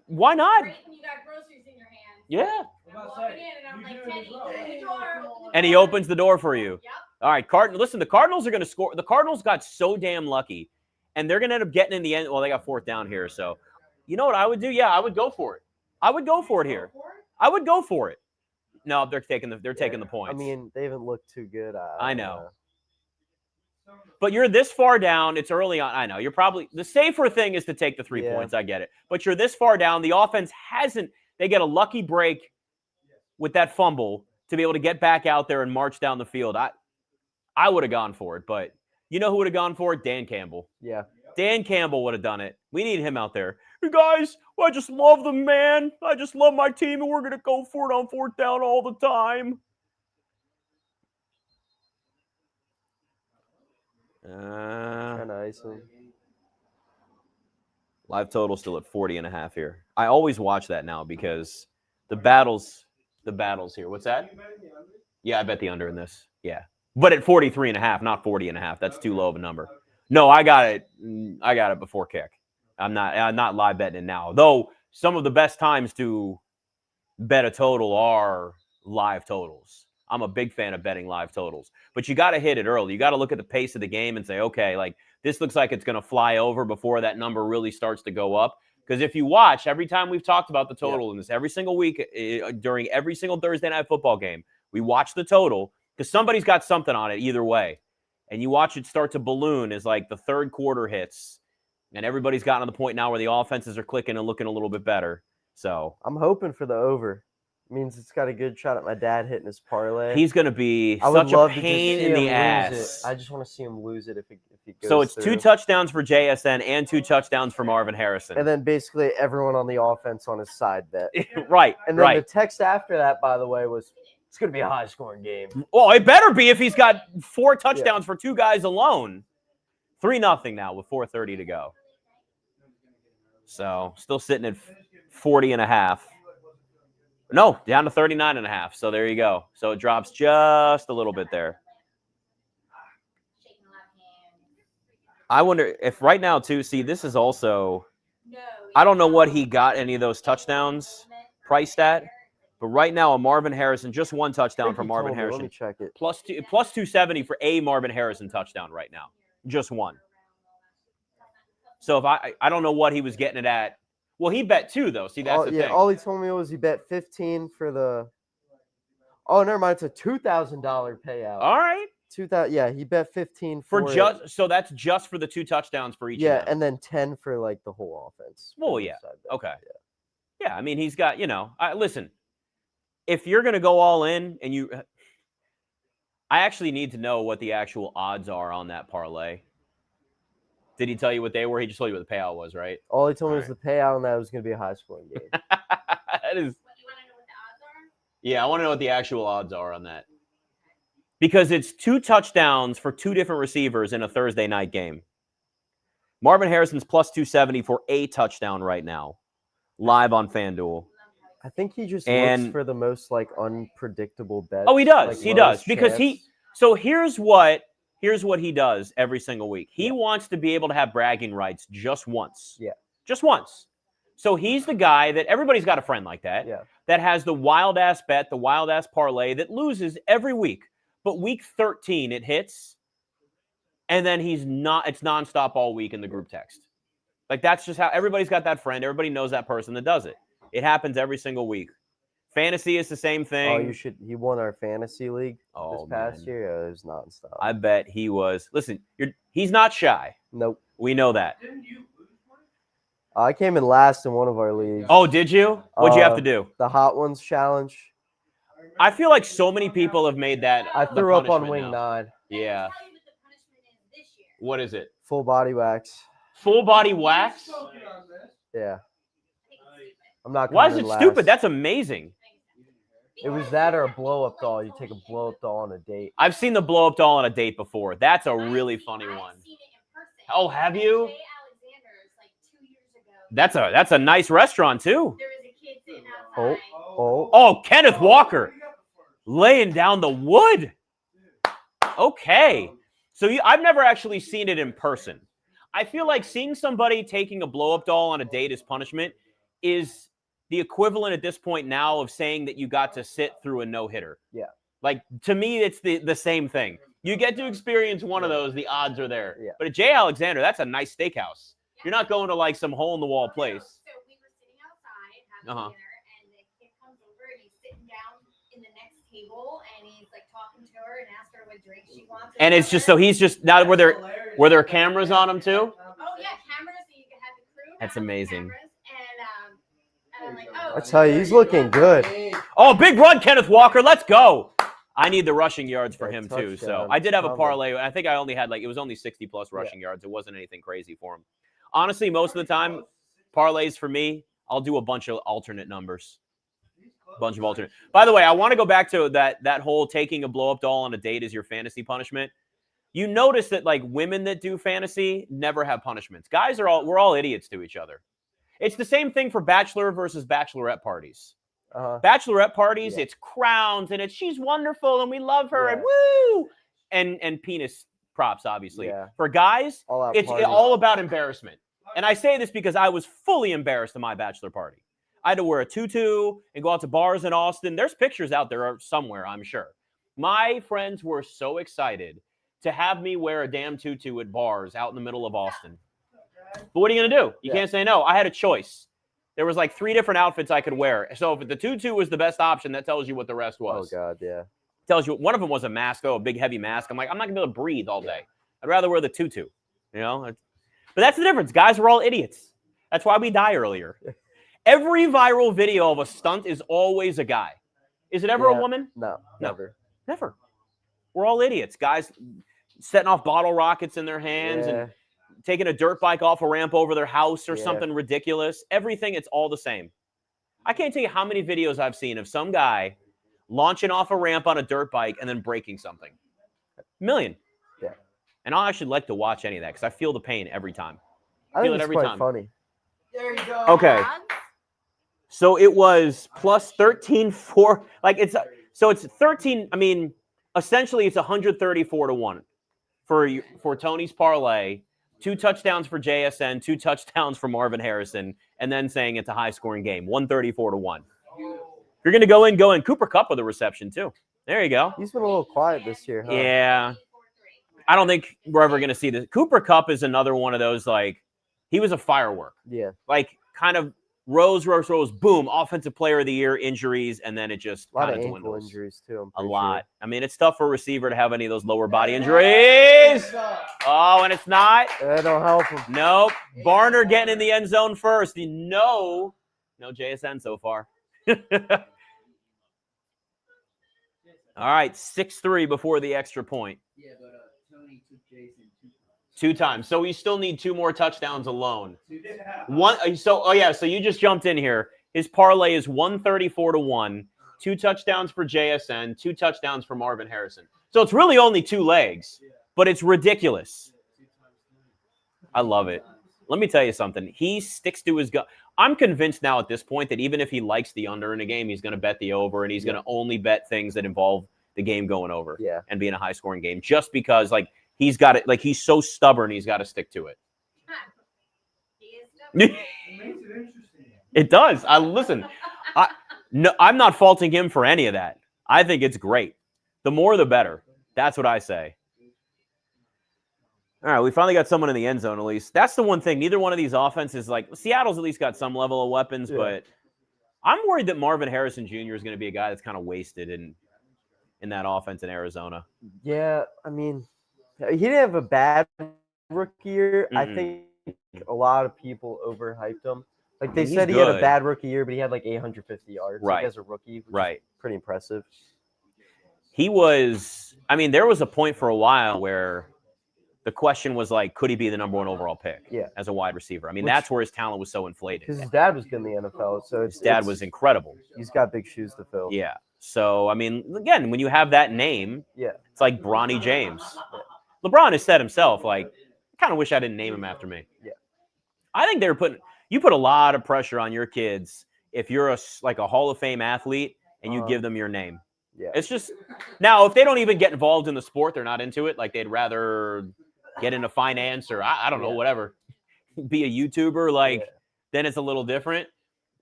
why not? Great when you got groceries in your hand. Yeah. And I'm walking in and I'm you like, do it Teddy, as well. open the door. And he opens the door for you. Yep. All right, listen, the Cardinals are going to score. The Cardinals got so damn lucky, and they're going to end up getting in the end. Well, they got fourth down here, so you know what I would do? Yeah, I would go for it. I would go for it here. I would go for it. No, they're taking the points. I mean, they haven't looked too good. I know. But you're this far down. It's early on. I know. You're probably the safer thing is to take the 3 Yeah. points. I get it. But you're this far down. The offense hasn't. They get a lucky break with that fumble to be able to get back out there and march down the field. I would have gone for it, but you know who would have gone for it? Dan Campbell. Yeah. Dan Campbell would have done it. We need him out there. Hey guys, I just love the man. I just love my team, and we're gonna go for it on fourth down all the time. Trying to ice him. Live total still at 40.5 here. I always watch that now because the battles here. What's that? Yeah, I bet the under in this. Yeah. But at 43.5, not 40.5. That's too low of a number. No, I got it before kick. I'm not live betting it now. Though some of the best times to bet a total are live totals. I'm a big fan of betting live totals. But you got to hit it early. You got to look at the pace of the game and say, okay, like this looks like it's going to fly over before that number really starts to go up. Because if you watch, every time we've talked about the total in this, every single week during every single Thursday night football game, we watch the total because somebody's got something on it either way. And you watch it start to balloon as like the third quarter hits. And everybody's gotten to the point now where the offenses are clicking and looking a little bit better. So I'm hoping for the over. Means it's got a good shot at my dad hitting his parlay. he's going to be I would such a love to just pain see in him the lose ass. it. I just want to see him lose it if he goes So it's through. 2 touchdowns for JSN and 2 touchdowns for Marvin Harrison. And then basically everyone on the offense on his side bet. right, And then right. the text after that, by the way, was it's going to be a high-scoring game. Well, it better be if he's got 4 touchdowns for 2 guys alone. 3-0 now with 4:30 to go. So still sitting at 40.5. No, down to 39.5. So there you go. So it drops just a little bit there. I wonder if right now too. See, this is also. I don't know what he got any of those touchdowns priced at, but right now a Marvin Harrison, just 1 I touchdown think for he Marvin told me. Harrison. Let me check it. Plus 270 for a Marvin Harrison touchdown right now. Just 1. So if I don't know what he was getting it at. Well, he bet 2 though. See, that's the thing. All he told me was he bet 15 for the. Oh, never mind. It's a $2,000 payout. All right. 2,000. Yeah, he bet 15 For it. just so that's just for the 2 touchdowns for each. Yeah, of them. and then 10 for like the whole offense. Well, for the yeah. side bet. Okay. Yeah, I mean he's got listen. If you're gonna go all in and I actually need to know what the actual odds are on that parlay. Did he tell you what they were? He just told you what the payout was, right? All he told me was the payout and that it was going to be a high-scoring game. That is. What, you want to know what the odds are? Yeah, I want to know what the actual odds are on that. Because it's 2 touchdowns for 2 different receivers in a Thursday night game. Marvin Harrison's plus 270 for a touchdown right now, live on FanDuel. I think he just And- looks for the most like unpredictable bets. Oh, he does. like, He does. lowest Because chance. so here's what he does every single week. He wants to be able to have bragging rights just once. Yeah. Just once. So he's the guy that everybody's got a friend like that. Yeah. That has the wild ass bet, the wild ass parlay that loses every week. But week 13 it hits. And then it's nonstop all week in the group text. Like that's just how everybody's got that friend. Everybody knows that person that does it. It happens every single week. Fantasy is the same thing. Oh, he won our fantasy league this past man. year. Yeah, it was nonstop. I bet he was. Listen, he's not shy. Nope. We know that. Didn't you lose one? I came in last in one of our leagues. Oh, did you? What'd you have to do? The Hot Ones Challenge. I feel like so many people have made that. I the threw up on punishment wing now. 9. Yeah. Let me tell you what the punishment is this year. What is it? Full body wax. Full body wax? Spoken on this. Yeah. I think it's stupid. I'm not Why is coming it in last. stupid? That's amazing. It was that or a blow up doll. You take a blow up doll on a date. I've seen the blow up doll on a date before. That's a really funny I've one. seen it in person. Oh, have you? Jay Alexander's like 2 years ago. That's a nice restaurant too. There was a kid sitting Oh, outside. oh. Oh, Kenneth Walker laying down the wood. Okay. So I've never actually seen it in person. I feel like seeing somebody taking a blow-up doll on a date as punishment is the equivalent at this point now of saying that you got to sit through a no-hitter. Yeah. Like, to me, it's the same thing. You get to experience one of those, the odds are there. Yeah. But at Jay Alexander, that's a nice steakhouse. You're not going to, like, some hole-in-the-wall place. So we were sitting outside having Uh-huh. dinner, and the kid comes over and he's sitting down in the next table, and he's like talking to her and asked her what drink she wants. And it's just so he's just now were there cameras on him too? Oh yeah, cameras, so you can have the crew. That's have the amazing. cameras, and I'm like, oh. I tell you, he's looking good. Oh, big run, Kenneth Walker. Let's go. I need the rushing yards for Yeah, him too. So touchdown. I did have a Coming. parlay. I think I only had it was only 60 plus rushing yards. It wasn't anything crazy for him. Honestly, most of the time, parlays for me, I'll do a bunch of alternate numbers. Bunch of alternate. By the way, I want to go back to that whole taking a blow up doll on a date as your fantasy punishment. You notice that like women that do fantasy never have punishments. Guys we're all idiots to each other. It's the same thing for bachelor versus bachelorette parties. Bachelorette parties, Yeah. it's crowns and it's she's wonderful and we love her and Yeah. woo and penis props obviously. Yeah. For guys, All out it's parties. all about embarrassment. And I say this because I was fully embarrassed at my bachelor party. I had to wear a tutu and go out to bars in Austin. There's pictures out there somewhere, I'm sure. My friends were so excited to have me wear a damn tutu at bars out in the middle of Austin. But what are you going to do? You can't say no. I had a choice. There was like 3 different outfits I could wear. So if the tutu was the best option, that tells you what the rest Oh, was. God, yeah. Tells you one of them was a mask, though, a big heavy mask. I'm like, I'm not going to be able to breathe all day. I'd rather wear the tutu, you know? But that's the difference. Guys, we're all idiots. That's why we die earlier. Every viral video of a stunt is always a guy. Is it ever a Yeah. woman? No, No. never. Never. We're all idiots. Guys setting off bottle rockets in their hands Yeah. and taking a dirt bike off a ramp over their house or Yeah. something ridiculous. Everything, it's all the same. I can't tell you how many videos I've seen of some guy launching off a ramp on a dirt bike and then breaking something. Million. Yeah. And I'll actually like to watch any of that because I feel the pain every time. I Feel think it it's every quite time. funny. There you go. Okay. Odds? So it was plus 13-4. Like it's 13. I mean, essentially it's 134 to 1 for Tony's parlay. 2 touchdowns for JSN, 2 touchdowns for Marvin Harrison, and then saying it's a high scoring game. 134 to 1. If you're gonna go in. Cooper Kupp with a reception too. There you go. He's been a little quiet this year, huh? Yeah. I don't think we're ever gonna see this. Cooper Kupp is another one of those, like, he was a firework. Yeah. Like kind of rose, boom, offensive player of the year, injuries, and then it just A lot of kind of ankle dwindles. injuries, too. I'm A pretty lot. I mean, it's tough for a receiver to have any of those lower body injuries. Oh, and it's not. Sure. That don't help him. Nope. Barner getting in the end zone first. No JSN so far. All right, 6-3 before the extra point. Yeah, but Tony took Jason 2 times. So we still need 2 more touchdowns alone. 2 times. One. So you just jumped in here. His parlay is 134-1. 2 touchdowns for JSN, 2 touchdowns for Marvin Harrison. So it's really only 2 legs, but it's ridiculous. I love it. Let me tell you something. He sticks to his gun. I'm convinced now at this point that even if he likes the under in a game, he's going to bet the over, and he's going to only bet things that involve the game going over and being a high-scoring game, just because he's got it. Like, he's so stubborn, he's got to stick to it. He is stubborn. It makes it interesting. It does. I'm not faulting him for any of that. I think it's great. The more, the better. That's what I say. All right, we finally got someone in the end zone, at least. That's the one thing. Neither one of these offenses, Seattle's at least got some level of weapons, but I'm worried that Marvin Harrison Jr. is going to be a guy that's kind of wasted in that offense in Arizona. Yeah, I mean, he didn't have a bad rookie year. I think a lot of people overhyped him. Like, they said he had a bad rookie year, but he had 850 yards as a rookie, which is pretty impressive. He was – I mean, there was a point for a while where – the question was could he be the number 1 overall pick as a wide receiver? I mean, that's where his talent was so inflated. Because his dad was good in the NFL, so his dad was incredible. He's got big shoes to fill. Yeah. So, I mean, again, when you have that name, it's like Bronny James. LeBron has said himself, I kind of wish I didn't name him after me. Yeah. I think you put a lot of pressure on your kids if you're a Hall of Fame athlete and you give them your name. Yeah. It's just, now, if they don't even get involved in the sport, they're not into it, they'd rather get into finance or I don't know, whatever, be a YouTuber, then it's a little different.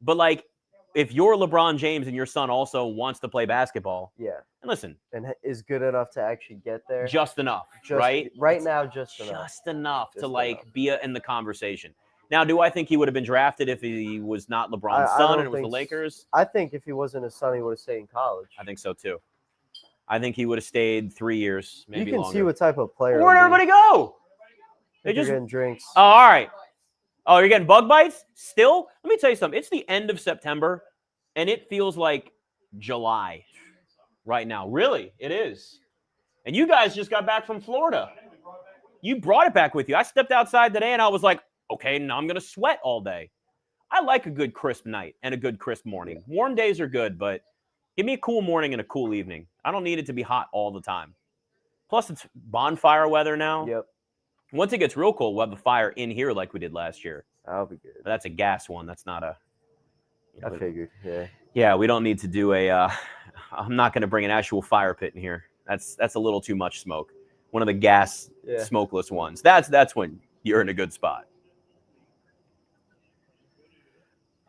But if you're LeBron James and your son also wants to play basketball, and listen, and is good enough to actually get there, just enough, right? Right now, just enough to be in the conversation. Now, do I think he would have been drafted if he was not LeBron's son and it was the Lakers? I think if he wasn't his son, he would have stayed in college. I think so too. I think he would have stayed 3 years, maybe longer. You can see what type of player. Where'd everybody go? They're just getting drinks. Oh, all right. Oh, you're getting bug bites? Still? Let me tell you something. It's the end of September, and it feels like July right now. Really, it is. And you guys just got back from Florida. You brought it back with you. I stepped outside today, and I was like, okay, now I'm going to sweat all day. I like a good crisp night and a good crisp morning. Warm days are good, but give me a cool morning and a cool evening. I don't need it to be hot all the time. Plus, it's bonfire weather now. Yep. Once it gets real cold, we'll have the fire in here like we did last year. That'll be good. But that's a gas one. That's not a... I figured, Yeah, we don't need to do I'm not going to bring an actual fire pit in here. That's a little too much smoke. One of the gas smokeless ones. That's when you're in a good spot.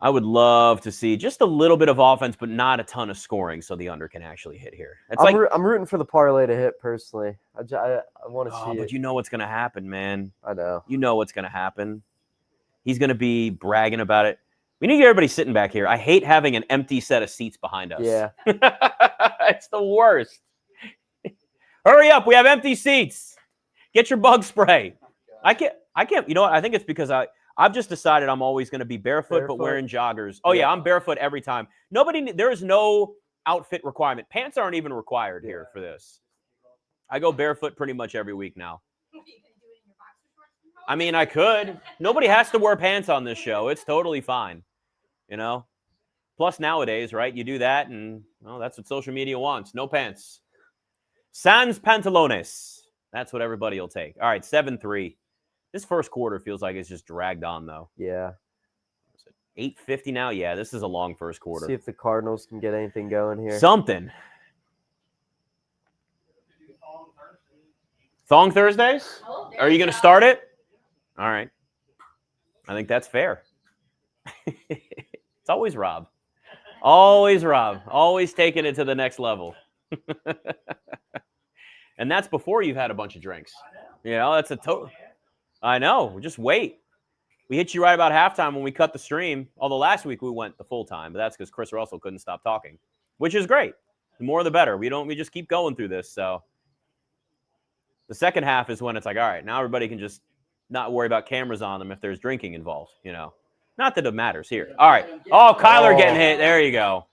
I would love to see just a little bit of offense, but not a ton of scoring, so the under can actually hit here. I'm rooting for the parlay to hit personally. I want to see it. But you know what's going to happen, man. I know. You know what's going to happen. He's going to be bragging about it. We need everybody sitting back here. I hate having an empty set of seats behind us. Yeah. It's the worst. Hurry up. We have empty seats. Get your bug spray. I can't. You know what? I think it's because I've just decided I'm always going to be barefoot, but wearing joggers. Oh, yeah, I'm barefoot every time. There is no outfit requirement. Pants aren't even required here for this. I go barefoot pretty much every week now. I mean, I could. Nobody has to wear pants on this show. It's totally fine, Plus, nowadays, right, you do that, and that's what social media wants. No pants. Sans pantalones. That's what everybody will take. All right, 7-3. This first quarter feels like it's just dragged on, though. Yeah. 8:50 now? Yeah, this is a long first quarter. See if the Cardinals can get anything going here. Something. Thong Thursdays? Are you going to start it? All right. I think that's fair. It's always Rob. Always Rob. Always taking it to the next level. And that's before you've had a bunch of drinks. That's a total... I know. Just wait. We hit you right about halftime when we cut the stream. Although last week we went the full time, but that's because Chris Russell couldn't stop talking, which is great. The more the better. We just keep going through this. So the second half is when it's like, all right, now everybody can just not worry about cameras on them if there's drinking involved. Not that it matters here. All right. Oh, Kyler getting hit. There you go.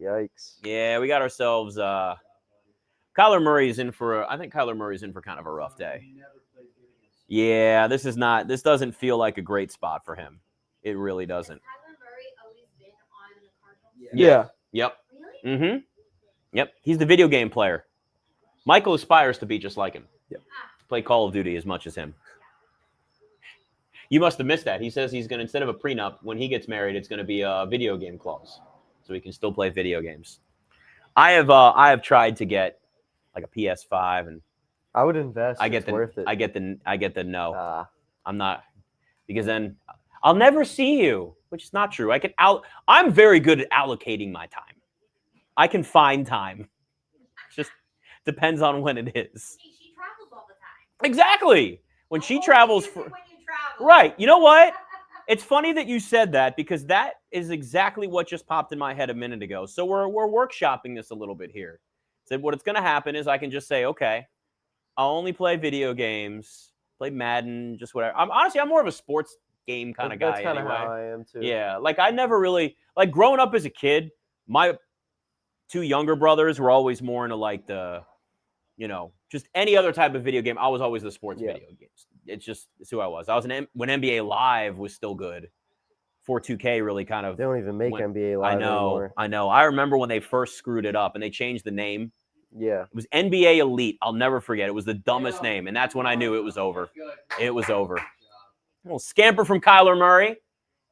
Yikes. Yeah, we got ourselves Kyler Murray's in for I think Kyler Murray's in for kind of a rough day. Yeah, this doesn't feel like a great spot for him. It really doesn't. Has Kyler Murray always been on the Cardinals? Yeah. Yep. Really? Mm-hmm. Yep. He's the video game player. Michael aspires to be just like him. Yep. Play Call of Duty as much as him. You must have missed that. He says he's going to, instead of a prenup, when he gets married, it's going to be a video game clause. So he can still play video games. I have tried to get like a PS5 and I would invest. I get it's worth it. I get the no. I'm not, because then I'll never see you, which is not true. I'm very good at allocating my time. I can find time. Just depends on when it is. She travels all the time. Exactly. When she travels When you travel. right. You know what? It's funny that you said that, because that is exactly what just popped in my head a minute ago. So we're workshopping this a little bit here. So what it's going to happen is I can just say, okay, I'll only play video games, play Madden, just whatever. I'm more of a sports game kind of guy. That's kind of anyway. how I am too. Yeah, like I never really like growing up as a kid. My two younger brothers were always more into like the, just any other type of video game. I was always the sports video games. It's who I was. I was when NBA Live was still good. 2K really kind of. They don't even make NBA Live anymore. I know. I remember when they first screwed it up and they changed the name. Yeah. It was NBA Elite. I'll never forget. It was the dumbest name, and that's when I knew it was over. It was over. A little scamper from Kyler Murray.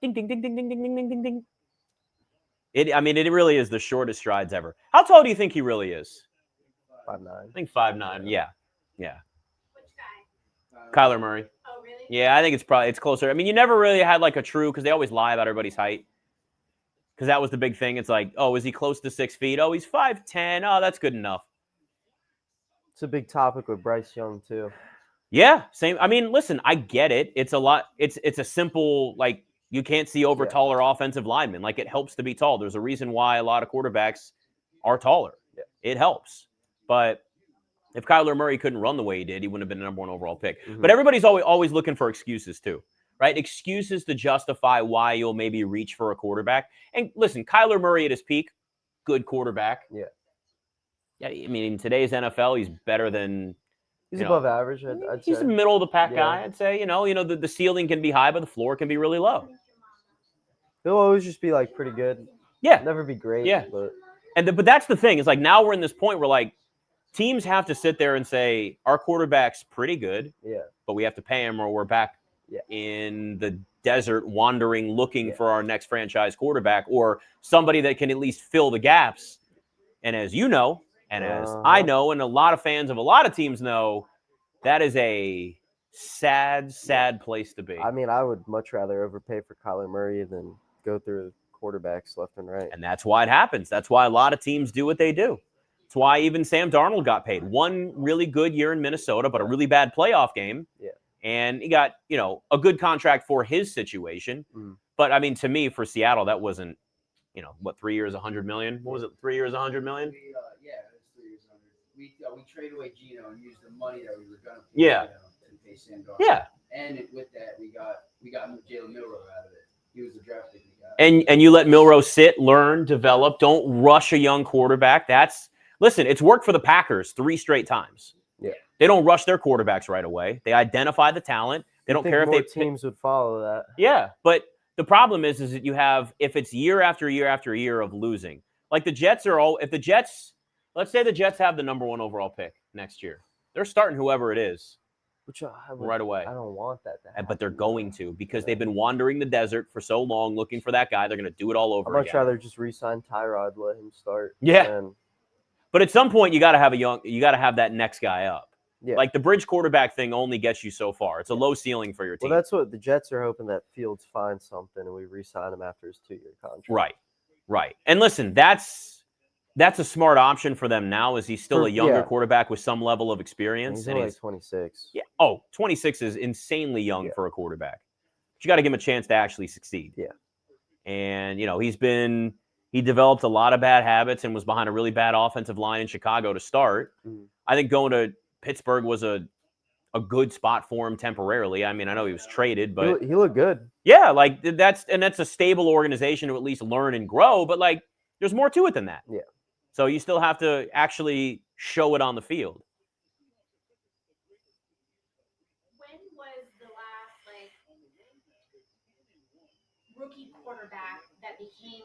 Ding, ding, ding, ding, ding, ding, ding, ding, ding. It really is the shortest strides ever. How tall do you think he really is? 5'9". I think 5'9". Yeah. Which guy? Kyler Murray. Oh, really? Yeah, I think it's closer. I mean, you never really had like a true, because they always lie about everybody's height. Because that was the big thing. It's like, oh, is he close to 6 feet? Oh, he's 5'10". Oh, that's good enough. It's a big topic with Bryce Young too. Yeah, same. I mean, listen, I get it. It's a lot. It's a simple, like, you can't see over taller offensive linemen. Like, it helps to be tall. There's a reason why a lot of quarterbacks are taller. Yeah. It helps. But if Kyler Murray couldn't run the way he did, he wouldn't have been the #1 overall pick. Mm-hmm. But everybody's always looking for excuses too, right? Excuses to justify why you'll maybe reach for a quarterback. And listen, Kyler Murray at his peak, good quarterback. Yeah. Yeah, I mean, in today's NFL, he's better than. He's above average. I'd He's say. the middle of the pack guy. I'd say, the ceiling can be high, but the floor can be really low. He'll always just be like pretty good. Yeah. Never be great. Yeah. But But that's the thing. It's like now we're in this point where like teams have to sit there and say our quarterback's pretty good. Yeah. But we have to pay him or we're back in the desert wandering looking for our next franchise quarterback or somebody that can at least fill the gaps. And as you know, and as I know, and a lot of fans of a lot of teams know, that is a sad, sad place to be. I mean, I would much rather overpay for Kyler Murray than go through quarterbacks left and right. And that's why it happens. That's why a lot of teams do what they do. It's why even Sam Darnold got paid. One really good year in Minnesota, but a really bad playoff game. Yeah. And he got, a good contract for his situation. Mm. But, I mean, to me, for Seattle, that wasn't, 3 years, $100 million? What was it, 3 years, $100 million? We traded away Gino and used the money that we were going to pay to pay Sam Darnold. Yeah. And with that, we got Jalen Milroe out of it. He was the draft pick we got. And you let Milroe sit, learn, develop. Don't rush a young quarterback. Listen, it's worked for the Packers 3 straight times. Yeah. They don't rush their quarterbacks right away. They identify the talent. They don't care if more teams would follow that. Yeah, but the problem is that you have, if it's year after year after year of losing, like the Jets let's say the Jets have the #1 overall pick next year. They're starting whoever it is right away. I don't want that to happen. But they're going to because they've been wandering the desert for so long looking for that guy. They're going to do it all over again. I'd much rather just re-sign Tyrod, let him start. Yeah. But at some point, you got to have that next guy up. Yeah. Like the bridge quarterback thing only gets you so far. It's a low ceiling for your team. Well, that's what the Jets are hoping, that Fields finds something and we re-sign him after his 2-year contract. Right. And listen, that's a smart option for them now. Is he's still a younger quarterback with some level of experience? He's only like 26. Yeah. Oh, 26 is insanely young for a quarterback. But you got to give him a chance to actually succeed. Yeah. And, he developed a lot of bad habits and was behind a really bad offensive line in Chicago to start. Mm-hmm. I think going to Pittsburgh was a good spot for him temporarily. I mean, I know he was traded, but he looked good. Yeah, like that's a stable organization to at least learn and grow, but like there's more to it than that. Yeah. So you still have to actually show it on the field. When was the last rookie quarterback that became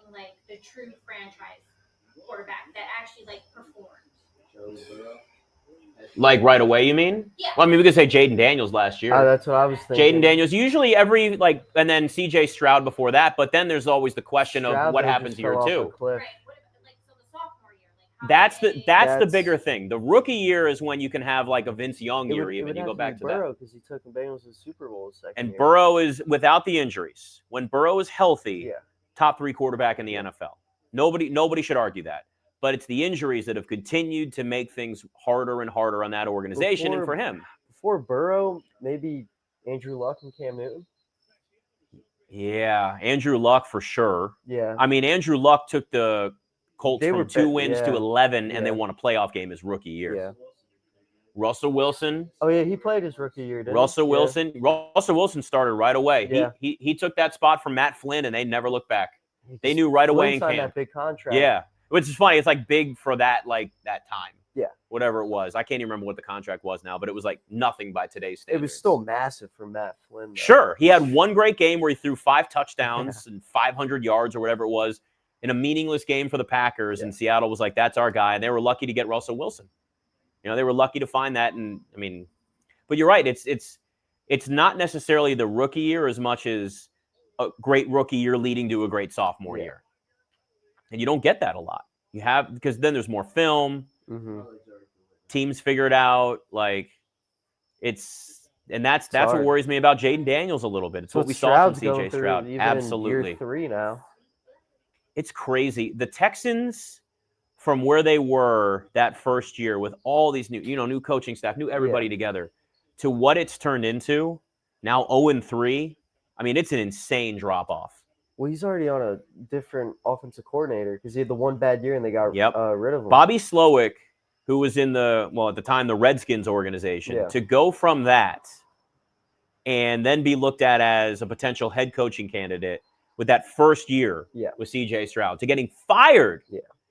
the true franchise quarterback that actually performed? Joe Burrow. Like right away, you mean? Yeah. Well, I mean, we could say Jaden Daniels last year. That's what I was thinking. Jaden Daniels, usually and then CJ Stroud before that, but then there's always the question of what happens year 2. Right. What about, so the sophomore year? That's the bigger thing. The rookie year is when you can have a Vince Young year even. You go back to Burrow that. because he took the Bengals to the Super Bowl second And year. Burrow is without the injuries. When Burrow is healthy, top 3 quarterback in the NFL. Nobody should argue that. But it's the injuries that have continued to make things harder and harder on that organization and for him. Before Burrow, maybe Andrew Luck and Cam Newton. Yeah, Andrew Luck for sure. Yeah. I mean, Andrew Luck took the Colts from 2 wins to 11, and they won a playoff game his rookie year. Yeah. Russell Wilson. Oh, yeah, he played his rookie year, didn't Russell he? Wilson. Yeah. Russell Wilson started right away. Yeah. He took that spot from Matt Flynn, and they never looked back. They knew right away in camp. That big contract. Yeah, which is funny. It's big for that that time. Yeah. Whatever it was. I can't even remember what the contract was now, but it was nothing by today's standards. It was still massive for Matt Flynn, though. Sure. He had one great game where he threw 5 touchdowns and 500 yards or whatever it was in a meaningless game for the Packers. And Seattle was like, that's our guy. And they were lucky to get Russell Wilson. They were lucky to find that. And I mean, but you're right. It's not necessarily the rookie year as much as a great rookie year leading to a great sophomore year. And you don't get that a lot. Because then there's more film. Mm-hmm. Teams figure it out. That's what worries me about Jaden Daniels a little bit. It's what we saw from CJ Stroud. Absolutely. Year 3 now. It's crazy. The Texans, from where they were that first year with all these new coaching staff, everybody together, to what it's turned into, now 0-3. I mean, it's an insane drop off. Well, he's already on a different offensive coordinator because he had the one bad year and they got rid of him. Bobby Slowick, who was in at the time, the Redskins organization, to go from that and then be looked at as a potential head coaching candidate with that first year with CJ Stroud to getting fired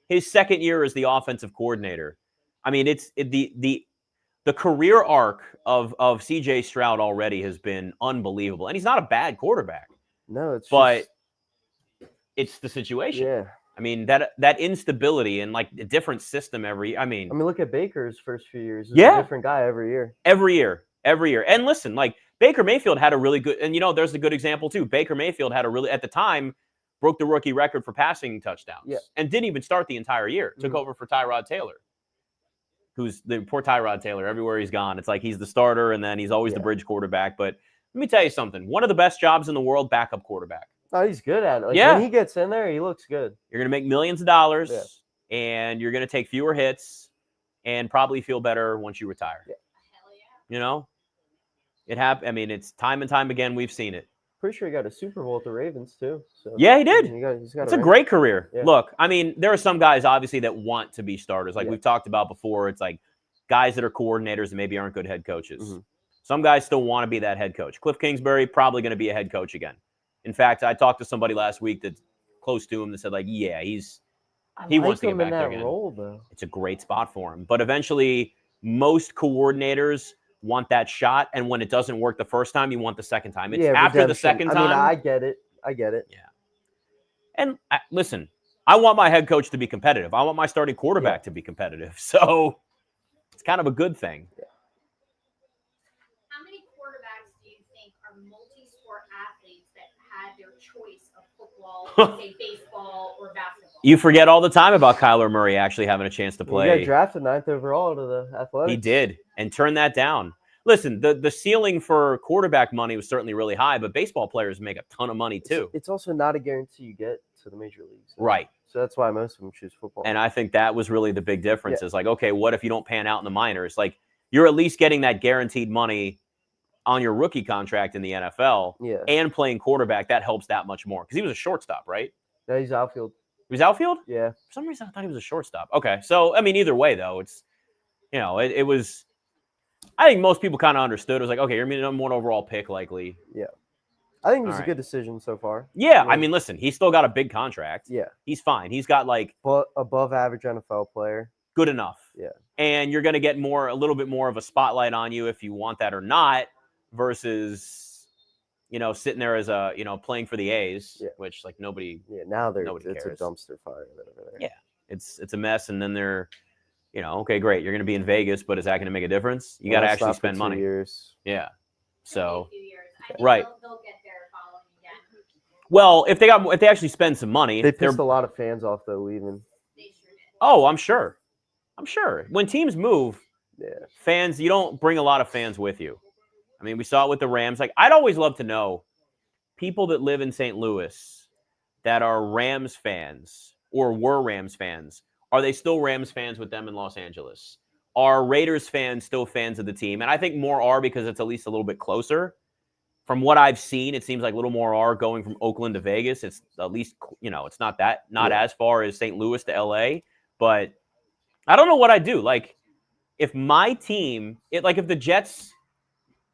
his second year as the offensive coordinator. I mean, the career arc of CJ Stroud already has been unbelievable. And he's not a bad quarterback. No, it's the situation. Yeah. I mean, that instability and a different system I mean, look at Baker's first few years. He's a different guy every year. Every year. And listen, Baker Mayfield had a really good, and there's a good example too. Baker Mayfield had at the time, broke the rookie record for passing touchdowns and didn't even start the entire year. Took over for Tyrod Taylor, who's the poor Tyrod Taylor. Everywhere he's gone, it's he's the starter and then he's always the bridge quarterback. But let me tell you something. One of the best jobs in the world, backup quarterback. Oh, he's good at it. When he gets in there, he looks good. You're going to make millions of dollars and you're going to take fewer hits and probably feel better once you retire. Hell yeah. It happened. I mean, it's time and time again. We've seen it. Pretty sure he got a Super Bowl at the Ravens too. So yeah, he did. It's a great career. Yeah. Look, I mean, there are some guys obviously that want to be starters. We've talked about before. It's guys that are coordinators and maybe aren't good head coaches. Mm-hmm. Some guys still want to be that head coach. Cliff Kingsbury probably going to be a head coach again. In fact, I talked to somebody last week that's close to him that said he wants to get back there again. Role, though. It's a great spot for him. But eventually, most coordinators want that shot, and when it doesn't work the first time, you want the second time. It's after the second time. I get it. Yeah. And listen, I want my head coach to be competitive. I want my starting quarterback to be competitive. So it's kind of a good thing. Yeah. How many quarterbacks do you think are multi-sport athletes that had their choice of football, say baseball, or basketball? You forget all the time about Kyler Murray actually having a chance to play. He got drafted 9th overall to the Athletics. He did, and turned that down. Listen, the ceiling for quarterback money was certainly really high, but baseball players make a ton of money too. It's also not a guarantee you get to the major leagues. Right. So that's why most of them choose football. And I think that was really the big difference. Is okay, what if you don't pan out in the minors? You're at least getting that guaranteed money on your rookie contract in the NFL and playing quarterback. That helps that much more because he was a shortstop, right? Yeah, he's outfield. He was outfield? Yeah. For some reason, I thought he was a shortstop. Okay. So, I mean, either way, though, it's, it was, I think most people kind of understood. It was okay, you're going to be the number 1 overall pick, likely. Yeah. I think it was All a good decision so far. Yeah, I mean, listen, he's still got a big contract. Yeah. He's fine. He's got like above average NFL player. Good enough. Yeah. And you're going to get a little bit more of a spotlight on you if you want that or not, versus, sitting there as playing for the A's, which like nobody. Yeah. Now nobody it's cares. a dumpster fire over there. Yeah. It's a mess. And then they're, okay, great. You're going to be in Vegas, but is that going to make a difference? You got to actually spend money. 2 years. Yeah. So. A few years. I think Right. They'll get there following again. Well, if they actually spend some money, they pissed a lot of fans off though leaving. They sure did. Oh, I'm sure. When teams move, fans, you don't bring a lot of fans with you. I mean, we saw it with the Rams. Like, I'd always love to know people that live in St. Louis that are Rams fans or were Rams fans. Are they still Rams fans with them in Los Angeles? Are Raiders fans still fans of the team? And I think more are because it's at least a little bit closer. From what I've seen, it seems like a little more are going from Oakland to Vegas. It's at least, it's not as far as St. Louis to LA. But I don't know what I'd do. Like, if my team, if the Jets,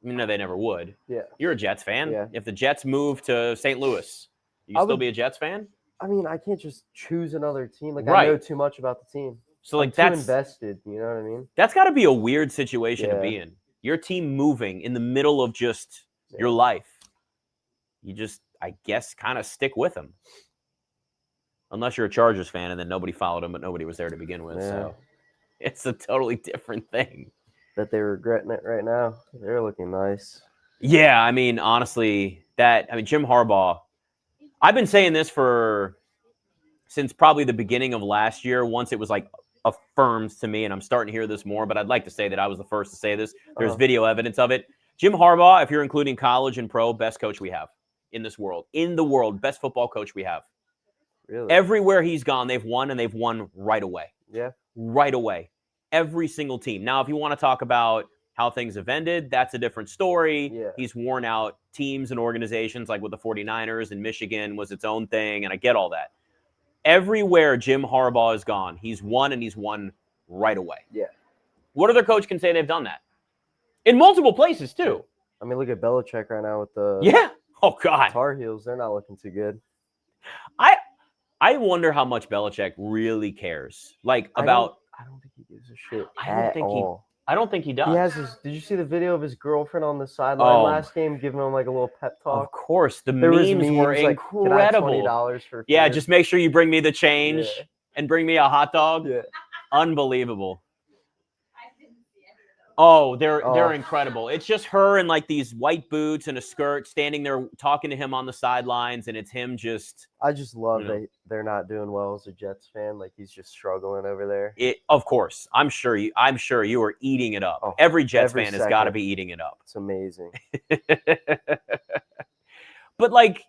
they never would. Yeah. You're a Jets fan. Yeah. If the Jets move to St. Louis, you still be a Jets fan? I mean, I can't just choose another team. Like, Right. I know too much about the team. So, like, I'm too invested. You know what I mean? That's got to be a weird situation to be in. Your team moving in the middle of just your life. You just, I guess, kind of stick with them. Unless you're a Chargers fan and then nobody followed them, but nobody was there to begin with. Yeah. So it's a totally different thing. That they're regretting it right now. They're looking nice. Yeah, I mean, honestly, Jim Harbaugh, I've been saying this since probably the beginning of last year, once it was like affirmed to me, and I'm starting to hear this more, but I'd like to say that I was the first to say this. There's video evidence of it. Jim Harbaugh, if you're including college and pro, best coach we have in this world. In the world, best football coach we have. Really? Everywhere he's gone, they've won, and they've won right away. Yeah. Right away. Every single team. Now, if you want to talk about how things have ended, that's a different story. Yeah. He's worn out teams and organizations, like with the 49ers and Michigan was its own thing, and I get all that. Everywhere Jim Harbaugh has gone, he's won, and he's won right away. Yeah. What other coach can say they've done that? In multiple places, too. I mean, look at Belichick right now with the Oh, God. Tar Heels. They're not looking too good. I wonder how much Belichick really cares. Like, about... I don't think he gives a shit I don't think he does. He has did you see the video of his girlfriend on the sideline last game giving him like a little pep talk? Of course. The memes were like, incredible. $20 for yeah, just make sure you bring me the change and bring me a hot dog. Yeah. Unbelievable. I didn't see any of those. Oh, they're incredible. It's just her in like these white boots and a skirt standing there talking to him on the sidelines, and it's him just... I just love that they're not doing well as a Jets fan. Like, he's just struggling over there. Of course. I'm sure you are eating it up. Every Jets fan has got to be eating it up. It's amazing. But like,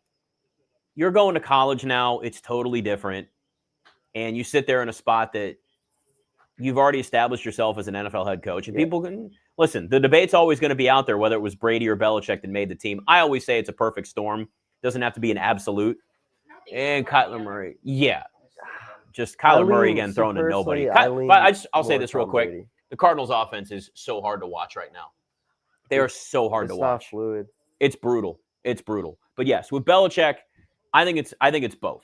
you're going to college now, it's totally different. And you sit there in a spot that you've already established yourself as an NFL head coach. And people can listen, the debate's always going to be out there, whether it was Brady or Belichick that made the team. I always say it's a perfect storm. It doesn't have to be an absolute. And Kyler Murray. Yeah. Just Kyler Murray again thrown to nobody. I'll say this real quick. Brady. The Cardinals offense is so hard to watch right now. They are so hard to watch. It's not fluid. It's brutal. It's brutal. But yes, with Belichick, I think it's both.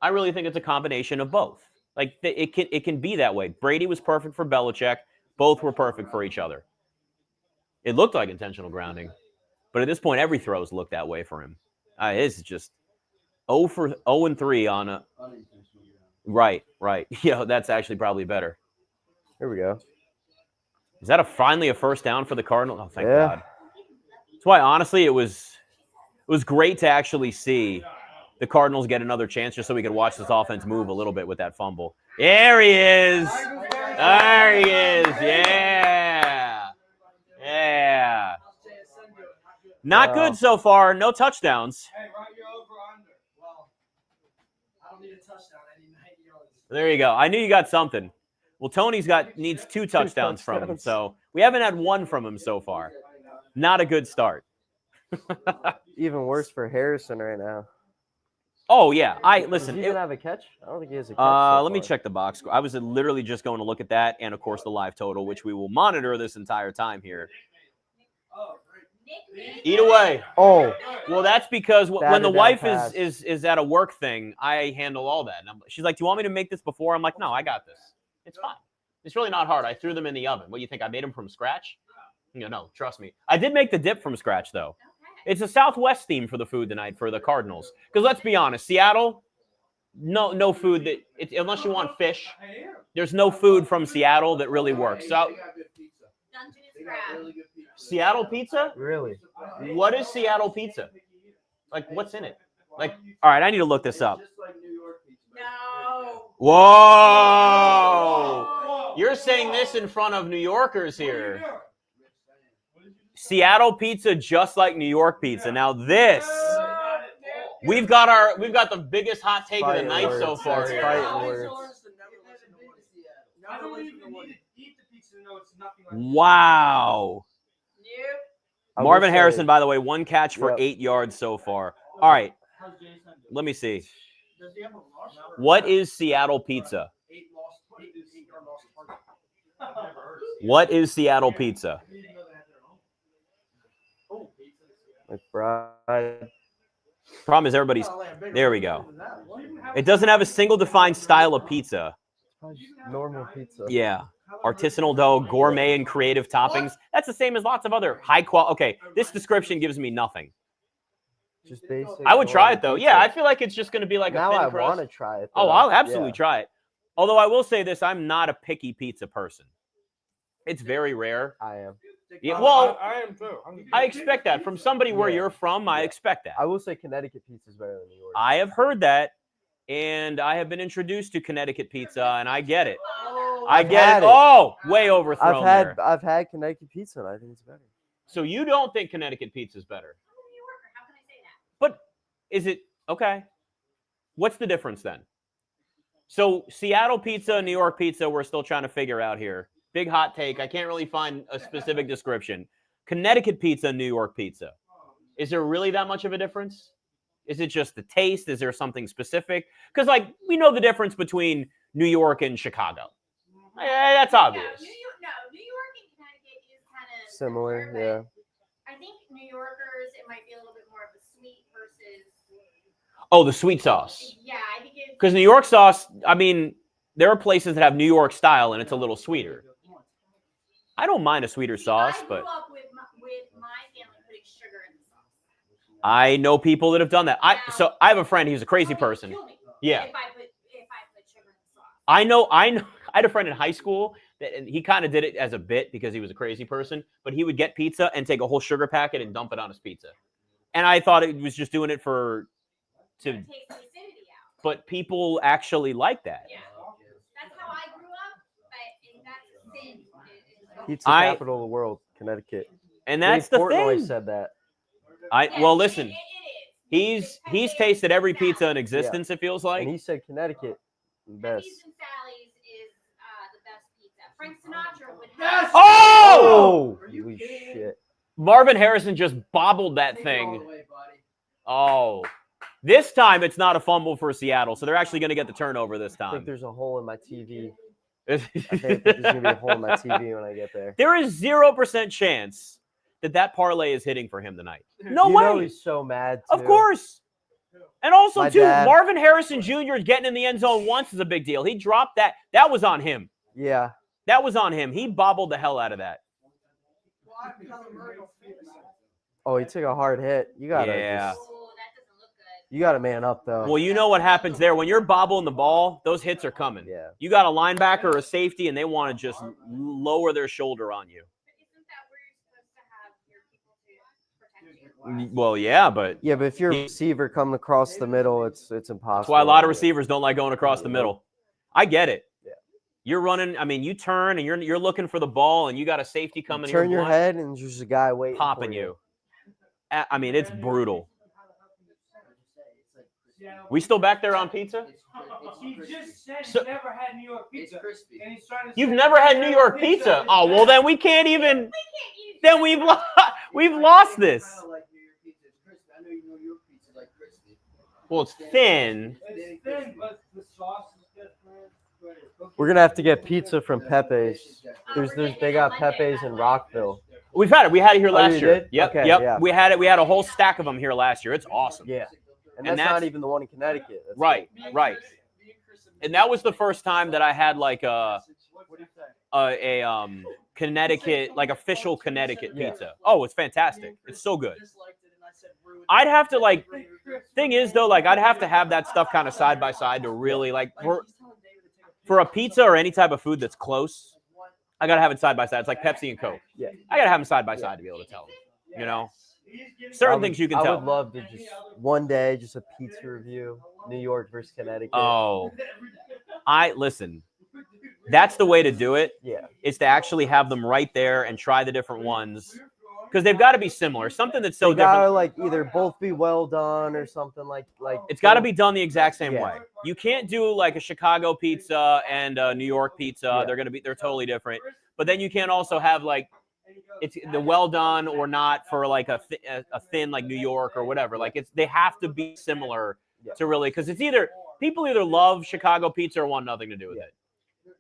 I really think it's a combination of both. Like, it can be that way. Brady was perfect for Belichick. Both were perfect for each other. It looked like intentional grounding. But at this point, every throws looked that way for him. It's just 0-3 on a... Right. Yeah, that's actually probably better. Here we go. Is that finally a first down for the Cardinals? Oh, thank God. That's why, honestly, it was great to actually see the Cardinals get another chance just so we could watch this offense move a little bit with that fumble. There he is. There he is. Yeah. Not good so far. No touchdowns. Hey, right, you're over under. Well, I don't need a touchdown. I need 90 yards. There you go. I knew you got something. Well, Tony's needs two touchdowns from him, so we haven't had one from him so far. Not a good start. Even worse for Harrison right now. Oh, yeah. Listen. Does he even have a catch? I don't think he has a catch. Let me check the box score. I was literally just going to look at that and, of course, the live total, which we will monitor this entire time here. Eat away. Oh, Well, that's because when the Batted wife down pass. is at a work thing, I handle all that. And she's like, "Do you want me to make this before?" I'm like, "No, I got this. It's fine. It's really not hard. I threw them in the oven. What do you think? I made them from scratch? No, trust me. I did make the dip from scratch though. It's a Southwest theme for the food tonight for the Cardinals. Because let's be honest, Seattle, no food unless you want fish. There's no food from Seattle that really works. So Seattle pizza? really? What is Seattle pizza? Like, what's in it? Like, all right, I need to look this up. No. Whoa! You're saying this in front of New Yorkers here. Seattle pizza, just like New York pizza. Now this, we've got the biggest hot take of the night so far here. Wow. Marvin Harrison, by the way, 1 catch for 8 yards so far. All right, let me see. What is Seattle pizza? What is Seattle pizza? Like fried. Problem is everybody's. There we go. It doesn't have a single defined style of pizza. Normal pizza. Yeah. Artisanal dough, gourmet and creative toppings. That's the same as lots of other high quality. Okay, this description gives me nothing. Just basic. I would try it though. pizza. Yeah, I feel like it's just going to be like now a thin I crust. want to try it. Oh, though. I'll absolutely Yeah. try it. Although I will say this, I'm not a picky pizza person. It's very rare. I am. Yeah, well, I am too. I expect that from somebody where Yeah. you're from. I expect that. I will say Connecticut pizza is better than New York. I have heard that, and I have been introduced to Connecticut pizza, and I get it. I I've get had it. it. Oh, way overthrown there. I've had Connecticut pizza and I think it's better. So you don't think Connecticut pizza is better? I'm a New Yorker. How can I say that? But is it okay? What's the difference then? So Seattle pizza, New York pizza, we're still trying to figure out here. Big hot take. I can't really find a specific description. Connecticut pizza, New York pizza. Is there really that much of a difference? Is it just the taste? Is there something specific? Because, like, we know the difference between New York and Chicago. That's obvious. New York and Connecticut is kind of Similar, yeah. I think New Yorkers, it might be a little bit more of a sweet versus. Oh, the sweet sauce. Yeah, I think it's. Because New York sauce, I mean, there are places that have New York style and it's a little sweeter. I don't mind a sweeter sauce, I grew but up with my family putting sugar in the sauce. I know people that have done that. So I have a friend, he's a crazy person. Kill me Yeah. If I put sugar in the sauce. I know. I had a friend in high school that and he kind of did it as a bit because he was a crazy person, but he would get pizza and take a whole sugar packet and dump it on his pizza. And I thought it was just doing it to It takes the acidity out. but people actually like that. Yeah. That's how I grew up, but that's a sin. Pizza capital of the world, Connecticut. And that's Dave the Portnoy thing. said that. Well, listen. It is. He's tasted every pizza in existence, it feels like. And he said Connecticut, the best. Pepe's and Sally's is the best pizza. Frank Sinatra would have. Oh! Holy shit. Marvin Harrison just bobbled that thing. Oh. This time it's not a fumble for Seattle, so they're actually going to get the turnover this I think time. there's a hole in my TV. I think there's going to be a hole in my TV when I get there. There is 0% chance that parlay is hitting for him tonight. No you way. know he's so mad, too. Of course. And also, My too, dad- Marvin Harrison Jr. getting in the end zone once is a big deal. He dropped that. That was on him. Yeah. That was on him. He bobbled the hell out of that. Oh, he took a hard hit. You got to Yeah. Oh, that doesn't look good. You got to man up, though. Well, you know what happens there. When you're bobbling the ball, those hits are coming. Yeah. You got a linebacker or a safety, and they want to just lower their shoulder on you. But isn't that where you're supposed to have your people to protect you? Well, yeah, but Yeah, but if you're a receiver coming across the middle, it's impossible. that's why a lot of receivers don't like going across the middle. I get it. Yeah. You're running. I mean, you turn and you're looking for the ball, and you got a safety coming. Turn in your blind, head, and there's just a guy waiting popping for you. I mean, it's brutal. Yeah. We still back there on pizza? He just said So- he's never had New York It's pizza. crispy. And he's trying to You've say never he's had New York pizza? Oh, well, then we can't even. We can't use Then that. we've lost this. I like New York pizza. It's crispy. I know you know New York pizza like crispy. Well, it's thin. It's thin, but the sauce is different. We're gonna have to get pizza from Pepe's. Oh, we're getting They it got on Monday, Pepe's by in the way. Rockville. We've had it. We had it here last you year. did? Yep. Okay, yep. yeah. We had it. We had a whole stack of them here last year. It's awesome. Yeah. And And that's not that's- even the one in Connecticut. That's Right. Right. And that was the first time that I had like a Connecticut, like official Connecticut Yeah. pizza. Oh, it's fantastic. It's so good. I'd have to like. Thing is though, like I'd have to have that stuff kind of side by side to really like for a pizza or any type of food that's close. I gotta have it side by side. It's like Pepsi and Coke. Yeah. I gotta have them side by side to be able to tell them. You know, certain things you can I tell. would love to just one day just a pizza review, New York versus Connecticut. Oh, listen. That's the way to do it. Yeah. Is to actually have them right there and try the different ones because they've got to be similar. Something that's so They gotta different. like either both be well done or something like. It's got to be done the exact same Yeah. way. You can't do like a Chicago pizza and a New York pizza. Yeah. They're totally different. But then you can't also have like it's the well done or not for like a thin like New York or whatever. Like they have to be similar Yeah. to really because it's either people either love Chicago pizza or want nothing to do with it.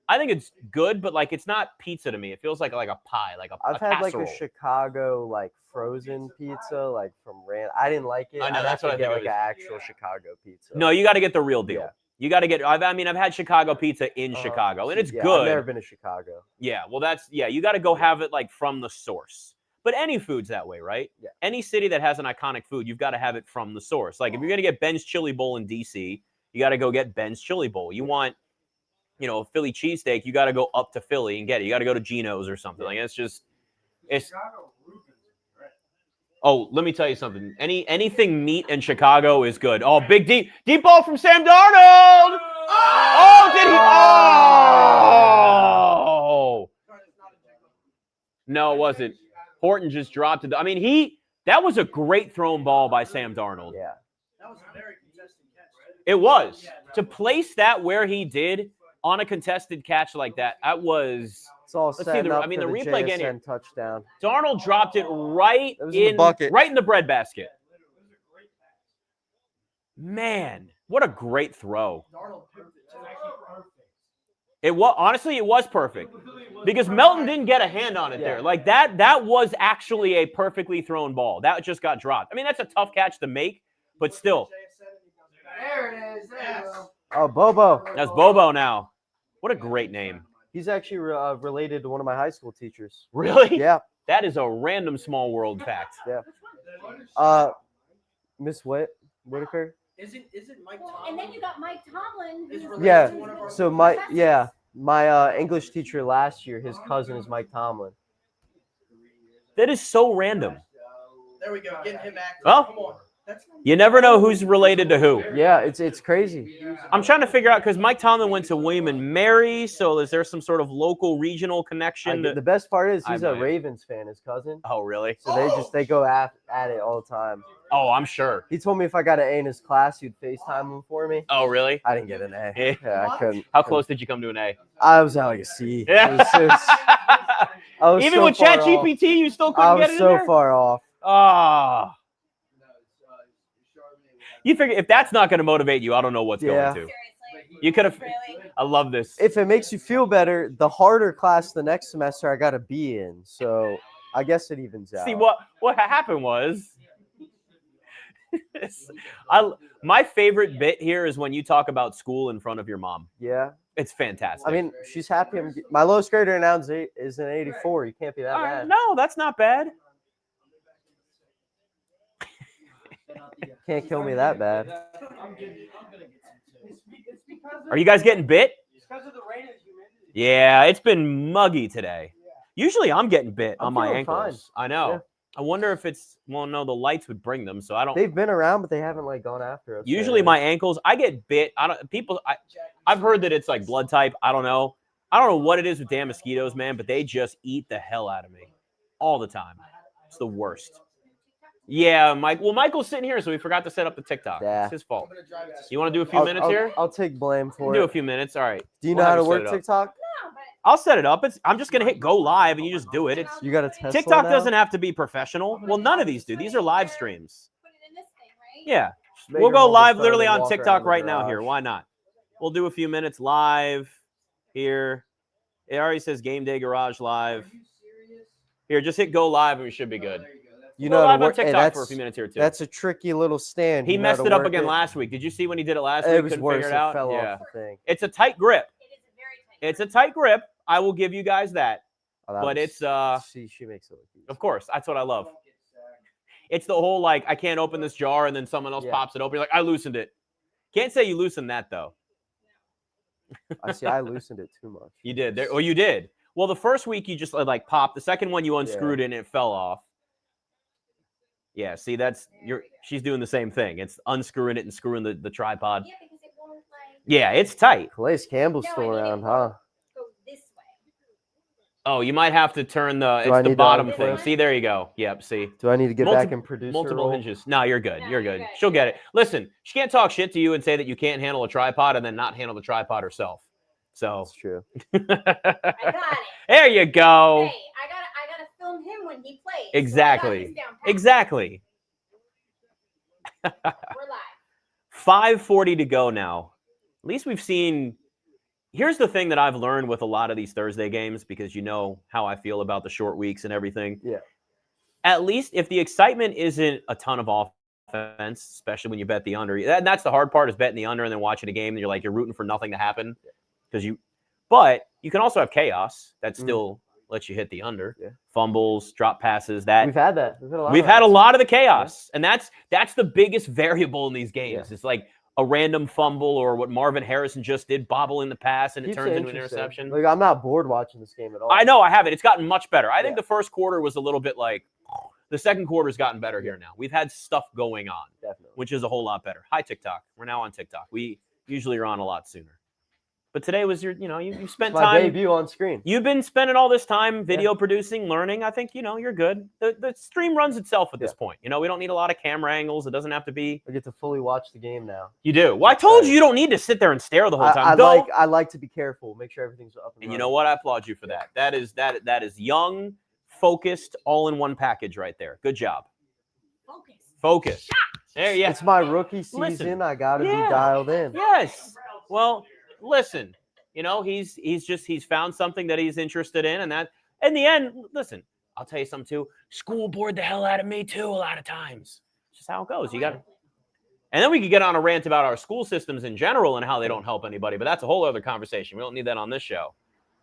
I think it's good, but like it's not pizza to me. It feels like a pie, like I've a had casserole. like a Chicago like frozen pizza like from Rand. I didn't like it. I know, I'd that's have what to I get think like it an is. actual Chicago pizza. No, you got to get the real deal. Yeah. You got to get. I've had Chicago pizza in Chicago, and it's Yeah, good. I've never been to Chicago. Yeah, well, you got to go have it like from the source. But any food's that way, right? Yeah. Any city that has an iconic food, you've got to have it from the source. Like if you're gonna get Ben's Chili Bowl in DC, you got to go get Ben's Chili Bowl. You want, a Philly cheesesteak, you got to go up to Philly and get it. You got to go to Geno's or something. Like it's. Oh, let me tell you something. Anything meat in Chicago is good. Oh, big deep ball from Sam Darnold. Oh, did he? Oh. No, it wasn't. Horton just dropped it. I mean, that was a great thrown ball by Sam Darnold. Yeah. That was a very contested catch. It was. To place that where he did on a contested catch like that, was. It's all Let's see setting up the for replay again here. JSN touchdown. Darnold dropped it right It was in the bucket. right in the breadbasket. Man, what a great throw. It was perfect because Melton didn't get a hand on it there. Like that was actually a perfectly thrown ball. That just got dropped. I mean, that's a tough catch to make, but still. There it is. There you go. Oh, Bobo. That's Bobo now. What a great name. He's actually related to one of my high school teachers. Really? Yeah. That is a random small world fact. Yeah. Miss Whitaker. Isn't Mike Well, Tomlin? and then you got Mike Tomlin. Is who's related Yeah. to one of our So my English teacher last year, his cousin is Mike Tomlin. That is so random. There we go. Getting him active. Well, Come on. That's you never know who's related to who. Yeah, it's crazy. I'm trying to figure out because Mike Tomlin went to William and Mary, so is there some sort of local regional connection? The best part is he's I a might. Ravens fan, his cousin. Oh, really? So they go at it all the time. Oh, I'm sure. He told me if I got an A in his class, he'd FaceTime him for me. Oh, really? I didn't get an A. Eh. Yeah, I couldn't. How close did you come to an A? I was at like a C. Yeah. I was Even so with far off. ChatGPT, you still I couldn't was get it so in there? far off. Ah. You figure if that's not going to motivate you, I don't know what's Yeah. going to. Seriously. You could have. Really? I love this. If it makes you feel better, the harder class the next semester I got a B in. So I guess it evens out. See what happened was. My favorite bit here is when you talk about school in front of your mom. Yeah. It's fantastic. I mean, she's happy. My lowest grader now is an 84. You can't be that All right, bad. no, that's not bad. Can't kill me that bad. Are you guys getting bit? It's because of the rain and humidity. Yeah, it's been muggy today. Usually I'm getting bit I'm on my feeling ankles. I know. Yeah. I wonder if no, the lights would bring them, so I don't. They've been around, but they haven't like gone after us. Usually my ankles, I get bit. I've heard that it's like blood type. I don't know what it is with damn mosquitoes, man, but they just eat the hell out of me all the time. It's the worst. Yeah, Mike. Well, Michael's sitting here, so we forgot to set up the TikTok. Yeah. It's his fault. I'm gonna drive it to You want to do a few minutes here? I'll take blame for Do a it. few minutes. All right. Do you We'll know how have to you set work it up. TikTok? No, but I'll set it up. I'm just gonna hit go live, and you just do it. It's You got a Tesla TikTok now? doesn't have to be professional. Well, none of these do. These are live streams. put it in this thing, right? Yeah. Make We'll her go hold the live phone literally and on walk TikTok around the right now garage. here. Why not? We'll do a few minutes live here. It already says Game Day Garage live. Here, just hit go live and we should be good. There you go. That's You Go know, live to on work, hey, TikTok for a few minutes here too. That's a tricky little stand. He You know messed how it to up work again it. last week. Did you see when he did it last week? It was Couldn't worse. figure It it out. fell Yeah. off the thing. It's a tight grip. It is a very tight. It's a tight grip. I will give you guys that. Oh, that But was- it's she makes it look easy. of course, that's what I love. Don't get sacked. It's the whole like I can't open this jar and then someone else Yeah. pops it open. You're like, I loosened it. Can't say you loosened that though. I loosened it too much. You did. You did. Well, the first week you just like popped. The second one you unscrewed it and it fell off. Yeah, see, she's doing the same thing. It's unscrewing it and screwing the tripod. Yeah, because it won't like. Yeah, it's tight. Calais Campbell's No, still I mean, it around, won't huh? Go this way. Oh, you might have to turn the. Do I It's the need to bottom unclip thing. it? See, there you go. Yep. See, Do I need to get back in producer multiple role? hinges. No, you're good. No, You're you're good. good. She'll get it. Listen, she can't talk shit to you and say that you can't handle a tripod and then not handle the tripod herself. So That's true. I got it. there you go. Hey, I gotta film him when he plays. Exactly. So I got his down pat. Exactly. We're live. 5:40 to go now. At least we've seen. Here's the thing that I've learned with a lot of these Thursday games, because you know how I feel about the short weeks and everything. Yeah. At least if the excitement isn't a ton of offense, especially when you bet the under, that's the hard part, is betting the under and then watching a game and you're rooting for nothing to happen but you can also have chaos that still lets you hit the under. Yeah. Fumbles, drop passes. That We've had that. We've had a lot of the chaos, and that's the biggest variable in these games. Yeah. It's like a random fumble or what Marvin Harrison just did, bobble in the pass, and it Keeps turns it into an interesting. interception. Like, I'm not bored watching this game at all. I know, I have it. It's gotten much better. I think Yeah. the first quarter was a little bit like the second quarter's gotten better here now. We've had stuff going on, Definitely. which is a whole lot better. Hi, TikTok. We're now on TikTok. We usually are on a lot sooner. But today was you spent My time. debut on screen. You've been spending all this time video producing, learning. I think, you're good. The stream runs itself at this point. We don't need a lot of camera angles. It doesn't have to be. I get to fully watch the game now. You do. Well, I told you don't need to sit there and stare the whole time. I like to be careful, make sure everything's up. And you know what? I applaud you for that. That is young, focused, all-in-one package right there. Good job. Focus. There, yeah. It's my rookie season. Listen. I gotta Yeah. be dialed in. Yes. Well, listen. He's found something that he's interested in, and that in the end, listen. I'll tell you something too. School bored the hell out of me too a lot of times. It's just how it goes. You got to. And then we could get on a rant about our school systems in general and how they don't help anybody, but that's a whole other conversation. We don't need that on this show.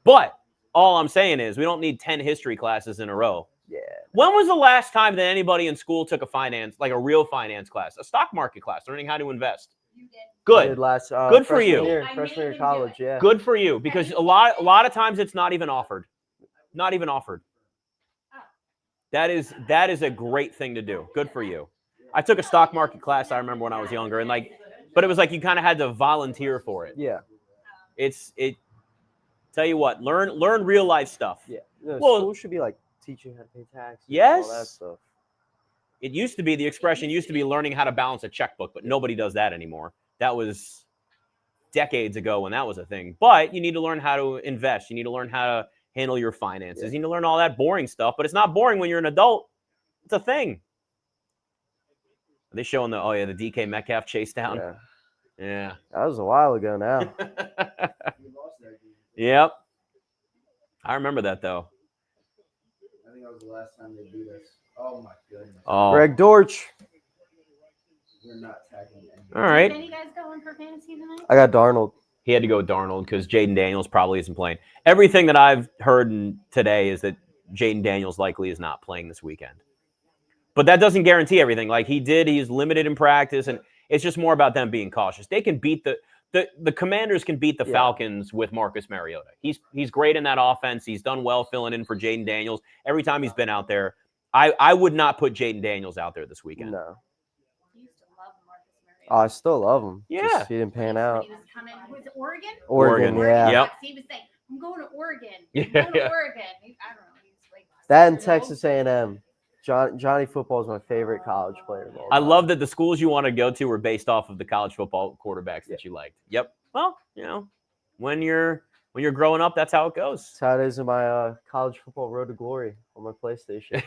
But all I'm saying is we don't need 10 history classes in a row. Yeah. When was the last time that anybody in school took a real finance class, a stock market class, learning how to invest? You did. I did Good. last, Good for freshman you. Year, I freshman made year him of college, do it. yeah. Good for you, because a lot of times it's not even offered. Not even offered. That is a great thing to do. Good for you. I took a stock market class, I remember when I was younger, and but it was like you kind of had to volunteer for it. Yeah. Tell you what, learn real life stuff. Yeah. Well- School should be like teaching how to pay taxes. Yes. All that stuff. It used to be, the expression used to be learning how to balance a checkbook, but nobody does that anymore. That was decades ago when that was a thing. But you need to learn how to invest. You need to learn how to handle your finances. You need to learn all that boring stuff, but it's not boring when you're an adult. It's a thing. Are they showing the DK Metcalf chase down? Yeah. Yeah. That was a while ago now. We lost that game. Yep. I remember that though. I think that was the last time they beat us. Oh my goodness. Oh. Greg Dortch. We're not tackling anything. All right. Any guys going for fantasy tonight? I got Darnold. He had to go with Darnold because Jaden Daniels probably isn't playing. Everything that I've heard today is that Jaden Daniels likely is not playing this weekend. But that doesn't guarantee everything. Like he's limited in practice, and it's just more about them being cautious. They can beat the Commanders can beat the Falcons with Marcus Mariota. He's great in that offense. He's done well filling in for Jaden Daniels. Every time he's been out there, I would not put Jaden Daniels out there this weekend. No. You used to love Marcus Mariota. I still love him. Yeah. Just, he didn't pan out. He was coming. Was it Oregon? Oregon, yeah. Yep. He was saying, "I'm going to Oregon. Yeah, I'm going to yeah. Oregon." I don't know. He was like That and 6 years Texas old. A&M. Johnny Football is my favorite college player of all I time. love that the schools you want to go to were based off of the college football quarterbacks that you liked. Yep. Well, when you're growing up, that's how it goes. That's how it is in my college football road to glory on my PlayStation.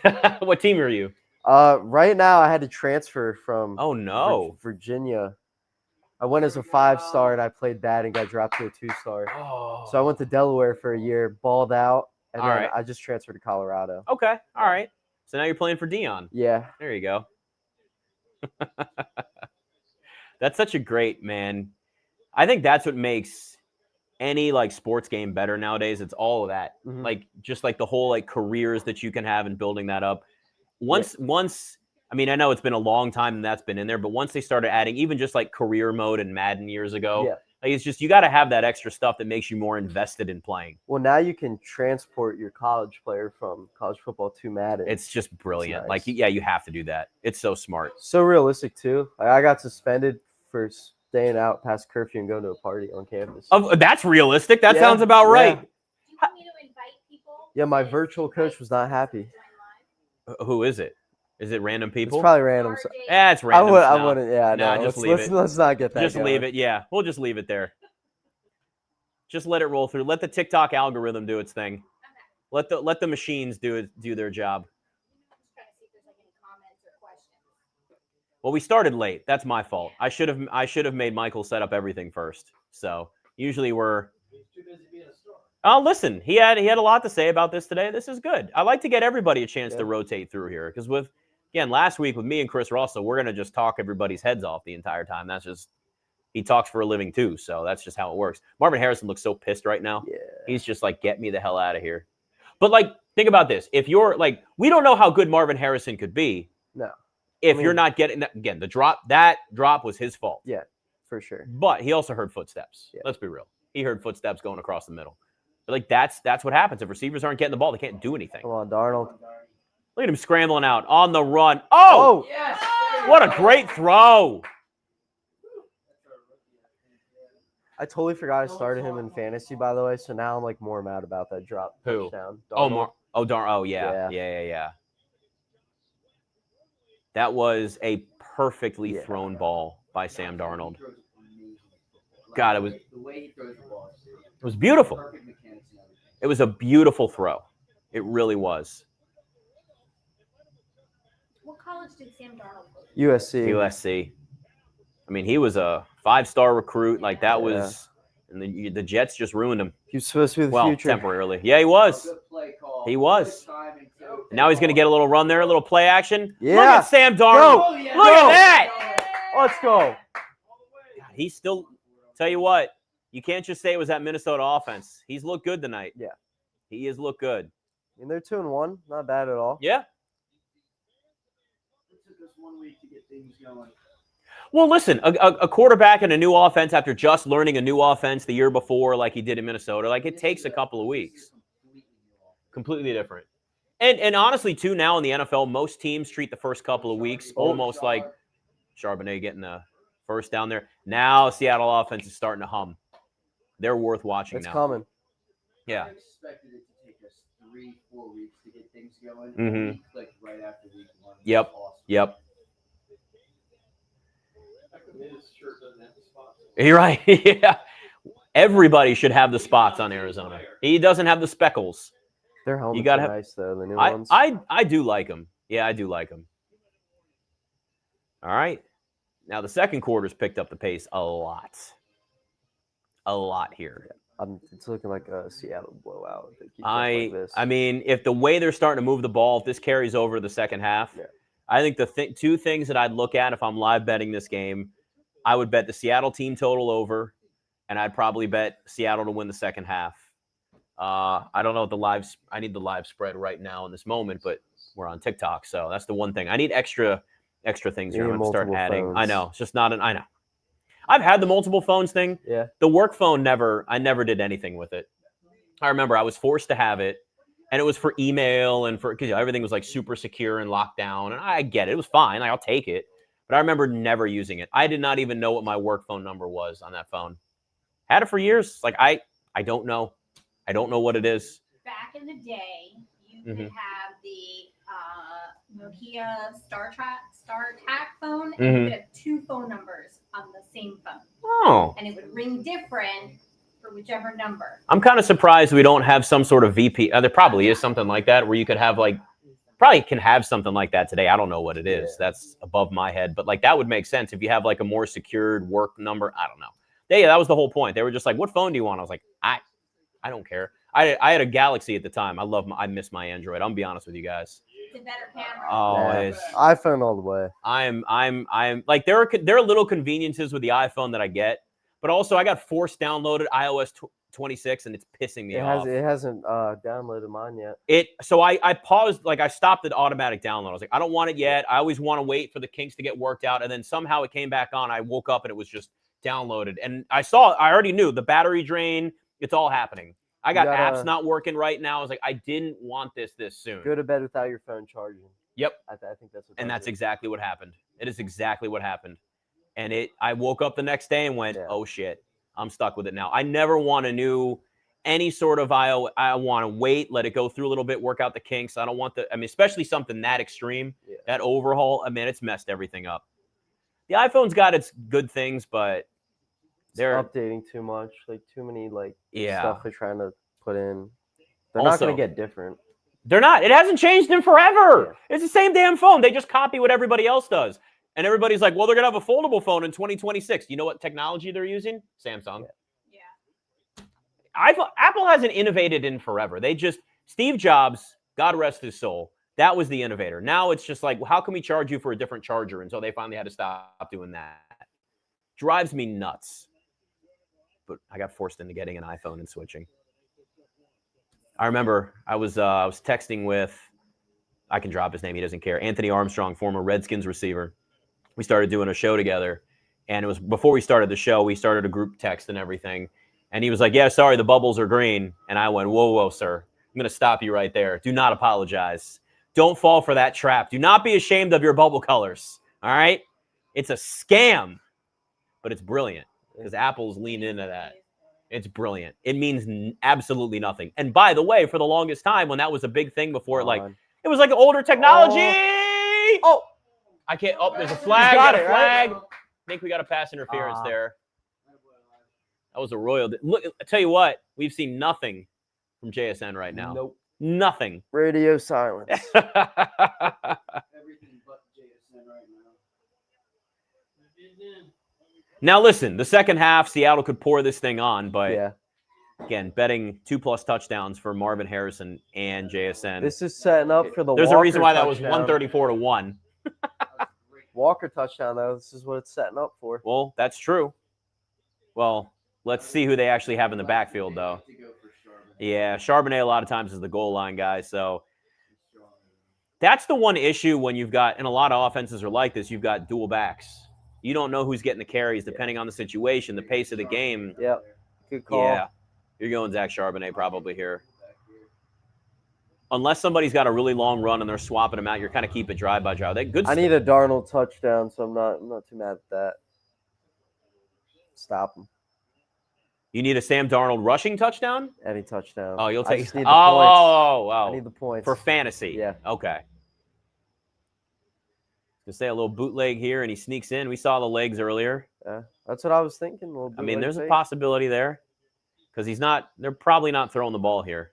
What team are you? Right now, I had to transfer from Oh no. Virginia. I went as a 5-star and I played bad and got dropped to a 2-star. Oh. So I went to Delaware for a year, balled out, And All then right. I just transferred to Colorado. Okay. All right. So now you're playing for Dion. Yeah. There you go. That's such a great, man. I think that's what makes any like sports game better nowadays. It's all of that. Mhm. Like just like the whole like careers that you can have and building that up. Once I mean, I know it's been a long time and that's been in there, but once they started adding even just like career mode in Madden years ago, like it's just you got to have that extra stuff that makes you more invested in playing. Well, now you can transport your college player from college football to Madden. It's just brilliant. Nice. Like, yeah, you have to do that. It's so smart. So realistic too. Like, I got suspended for staying out past curfew and going to a party on campus. Oh, that's realistic. That sounds about right. Do you want me to invite people? Yeah, my virtual coach was not happy. Who is it? Is it random people? It's probably random. It's random. I wouldn't. Yeah, no. No. Just leave it. Let's not get that. Just going. leave it. Yeah, we'll just leave it there. Just let it roll through. Let the TikTok algorithm do its thing. Let the machines do their job. Well, we started late. That's my fault. I should have made Michael set up everything first. So usually we're. He's too busy being a star. Oh, listen, he had a lot to say about this today. This is good. I like to get everybody a chance to rotate through here because last week with me and Chris Russell, we're gonna just talk everybody's heads off the entire time. That's just he talks for a living too, so that's just how it works. Marvin Harrison looks so pissed right now. Yeah. He's just like, get me the hell out of here. But like, think about this. If you're like, we don't know how good Marvin Harrison could be. No. If you're not getting that, again, that drop was his fault. Yeah, for sure. But he also heard footsteps. Yeah. Let's be real. He heard footsteps going across the middle. But like that's what happens. If receivers aren't getting the ball, they can't do anything. Come on, Darnold. Look at him scrambling out on the run. Oh! Yes! What a great throw. I totally forgot I started him in fantasy, by the way. So now I'm like more mad about that drop. Who? Touchdown. Oh, yeah. That was a perfectly thrown ball by Sam Darnold. God, it was. The way he throws the ball. It was beautiful. Perfect mechanics and everything. It was a beautiful throw. It really was. What college did Sam Darnold go to? USC. I mean, he was a 5-star recruit. Like that was, and the Jets just ruined him. He was supposed to be the future. Temporarily. Yeah, he was. Good play call. He was. Good timing, too. Now he's going to get a little run there, a little play action. Yeah. Look at Sam Darnold. Oh, yeah. Look at that. Let's go. God, he's still. Tell you what, you can't just say it was that Minnesota offense. He's looked good tonight. Yeah. He has looked good. And they're 2-1. Not bad at all. Yeah. It took us 1 week to get things going. Well, listen, a quarterback in a new offense after just learning a new offense the year before, like he did in Minnesota, like it takes a couple of weeks. Completely different. And honestly, too, now in the NFL, most teams treat the first couple of weeks almost like Charbonnet getting the first down there. Now Seattle offense is starting to hum. They're worth watching It's now. coming. Yeah. I expected it to take us 3-4 weeks to get things going. Mhm. We clicked right after week 1. Yep. Awesome. Yep. You're right. Yeah. Everybody should have the spots on Arizona. He doesn't have the speckles. Their helmets You gotta are have- nice, though. The new ones. I do like him. Yeah, I do like him. All right. Now the second quarter's picked up the pace a lot. A lot here. It's looking like a Seattle blowout. If they keep going like this. I mean, if the way they're starting to move the ball, if this carries over the second half, I think the two things that I'd look at if I'm live betting this game, I would bet the Seattle team total over, and I'd probably bet Seattle to win the second half. I don't know what I need the live spread right now in this moment, but we're on TikTok, so that's the one thing. I need extra things here. I'm going to start adding. Phones. I know. It's just not I know. I've had the multiple phones thing. Yeah. The work phone I never did anything with it. I remember I was forced to have it, and it was for email and because everything was like super secure and locked down. And I get it. It was fine. Like, I'll take it. But I remember never using it. I did not even know what my work phone number was on that phone. Had it for years. Like I don't know. I don't know what it is. Back in the day, you could have the Nokia StarTAC phone, and you could have 2 phone numbers on the same phone. Oh. And it would ring different for whichever number. I'm kind of surprised we don't have some sort of VP. There probably is something like that where you could have probably can have something like that today. I don't know what it is. Yeah. That's above my head. But like that would make sense if you have like a more secured work number. I don't know. Yeah, that was the whole point. They were just like, what phone do you want? I was like, I don't care. I had a Galaxy at the time. I miss my Android. I'm be honest with you guys. It's a better camera. Oh, Yeah, it's iPhone all the way. I'm like there are little conveniences with the iPhone that I get, but also I got forced downloaded iOS 26 and it's pissing me off. It hasn't downloaded mine yet. So I paused, like I stopped the automatic download. I was like, I don't want it yet. I always want to wait for the kinks to get worked out, and then somehow it came back on. I woke up and it was just downloaded, and I already knew the battery drain. It's all happening. I got apps not working right now. I was like, I didn't want this soon. Go to bed without your phone charging. Yep. I think that's what. And that's exactly what happened. It is exactly what happened. And I woke up the next day and went, oh shit, I'm stuck with it now. I never want any sort of I want to wait, let it go through a little bit, work out the kinks. I don't want especially something that extreme, that overhaul. It's messed everything up. The iPhone's got its good things, but they're updating too much, like too many stuff they're trying to put in. They're also not going to get different. They're not. It hasn't changed in forever. Yeah. It's the same damn phone. They just copy what everybody else does. And everybody's like, well, they're going to have a foldable phone in 2026. You know what technology they're using? Samsung. Yeah. Apple hasn't innovated in forever. Steve Jobs, God rest his soul, that was the innovator. Now it's just like, well, how can we charge you for a different charger? And so they finally had to stop doing that. Drives me nuts. But I got forced into getting an iPhone and switching. I remember I was texting with, I can drop his name, he doesn't care, Anthony Armstrong, former Redskins receiver. We started doing a show together, and it was before we started the show, we started a group text and everything, and he was like, yeah, sorry, the bubbles are green. And I went, whoa, sir, I'm going to stop you right there. Do not apologize. Don't fall for that trap. Do not be ashamed of your bubble colors, all right? It's a scam, but it's brilliant because Apple's leaned into that. It's brilliant. It means absolutely nothing. And by the way, for the longest time, when that was a big thing before, it was like older technology. Oh, I can't. Oh, there's a flag. Got a flag. Right? I think we got a pass interference there. That was a royal. Look, I tell you what, we've seen nothing from JSN right now. Nope. Nothing. Radio silence. Everything but JSN right now. Now, listen, the second half, Seattle could pour this thing on, but again, betting 2+ touchdowns for Marvin Harrison and JSN. This is setting up for the There's Walker a reason why that touchdown. was 134-1. Walker touchdown, though. This is what it's setting up for. Well, that's true. Well, let's see who they actually have in the backfield, though. Yeah, Charbonnet a lot of times is the goal line guy, so that's the one issue when you've got, and a lot of offenses are like this, you've got dual backs. You don't know who's getting the carries depending on the situation, the pace of the game. Yeah, good call. Yeah, you're going Zach Charbonnet probably here. Unless somebody's got a really long run and they're swapping them out, you're kind of keep it drive by drive. I need a Darnold touchdown, so I'm not too mad at that. Stop him. You need a Sam Darnold rushing touchdown? Any touchdown. Oh, you'll take. Wow. I need the points for fantasy. Yeah. Okay. To say a little bootleg here, and he sneaks in. We saw the legs earlier. Yeah, that's what I was thinking. I mean, there's a possibility there because they're probably not throwing the ball here.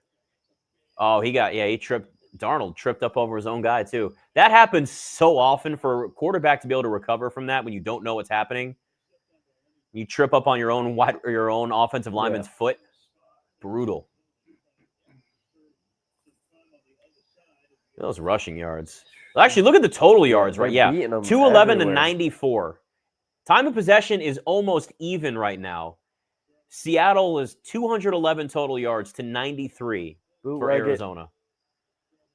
Oh, he tripped. Darnold tripped up over his own guy too. That happens so often for a quarterback to be able to recover from that when you don't know what's happening. You trip up on your own offensive lineman's foot. Brutal. Those rushing yards. Actually, look at the total yards, right? Yeah, 211 to 94. Time of possession is almost even right now. Seattle is 211 total yards to 93 for Arizona.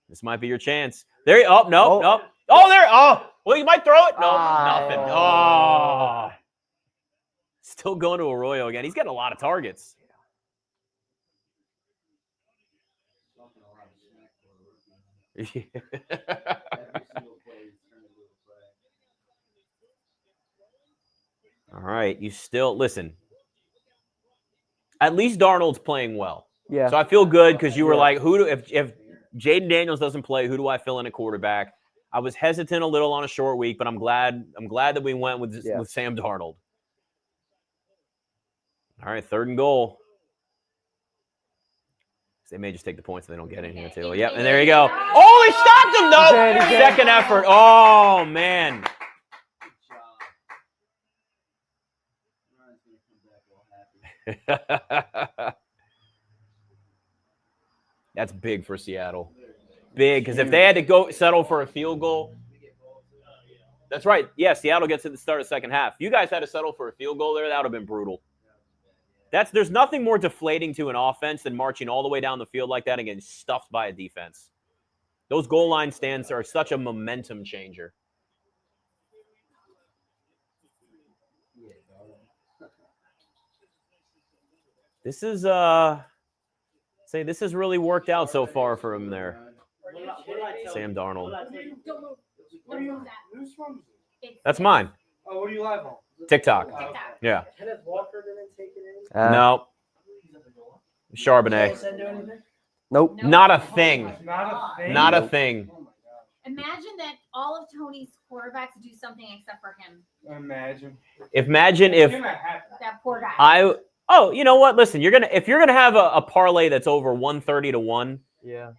This might be your chance. There. No. Oh, there. Oh, well, you might throw it. No, nothing. Oh, still going to Arroyo again. He's getting a lot of targets. All right, you still listen. At least Darnold's playing well. Yeah. So I feel good because you were like, if Jaden Daniels doesn't play, who do I fill in at quarterback? I was hesitant a little on a short week, but I'm glad that we went with Sam Darnold. All right, 3rd and goal. They may just take the points if they don't get in here, too. Yep, and there you go. Oh, he stopped him, though! Second effort. Oh, man. That's big for Seattle. Big, because if they had to go settle for a field goal, that's right. Yeah, Seattle gets at the start of the second half. You guys had to settle for a field goal there. That would have been brutal. There's nothing more deflating to an offense than marching all the way down the field like that and getting stuffed by a defense. Those goal line stands are such a momentum changer. This is this has really worked out so far for him there. Sam Darnold. That's mine. Oh, what are you live on? TikTok. Yeah. Kenneth Walker didn't take it in? No. Charbonnet. Nope. Not a thing. Not a thing. Not a thing. Imagine that all of Tony's quarterbacks do something except for him. Imagine if That poor guy. you know what? Listen, if you're gonna have a parlay that's over 130 to 1, yeah,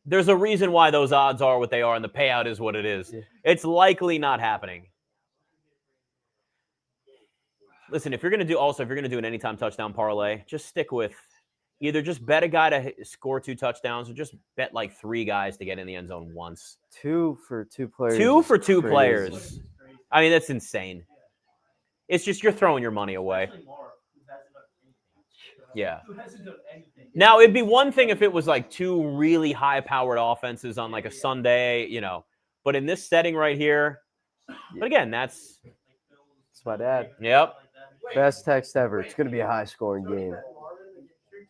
there's a reason why those odds are what they are, and the payout is what it is. Yeah. It's likely not happening. Listen, if you're gonna do an anytime touchdown parlay, just stick with either just bet a guy to score 2 touchdowns, or just bet like 3 guys to get in the end zone once. 2 for 2 players. 2 for 2 crazy. players. I mean, that's insane. It's just you're throwing your money away. Yeah. Now, it'd be one thing if it was like 2 really high-powered offenses on like a Sunday, But in this setting right here, but again, that's my dad. Yep. Best text ever. It's going to be a high-scoring game.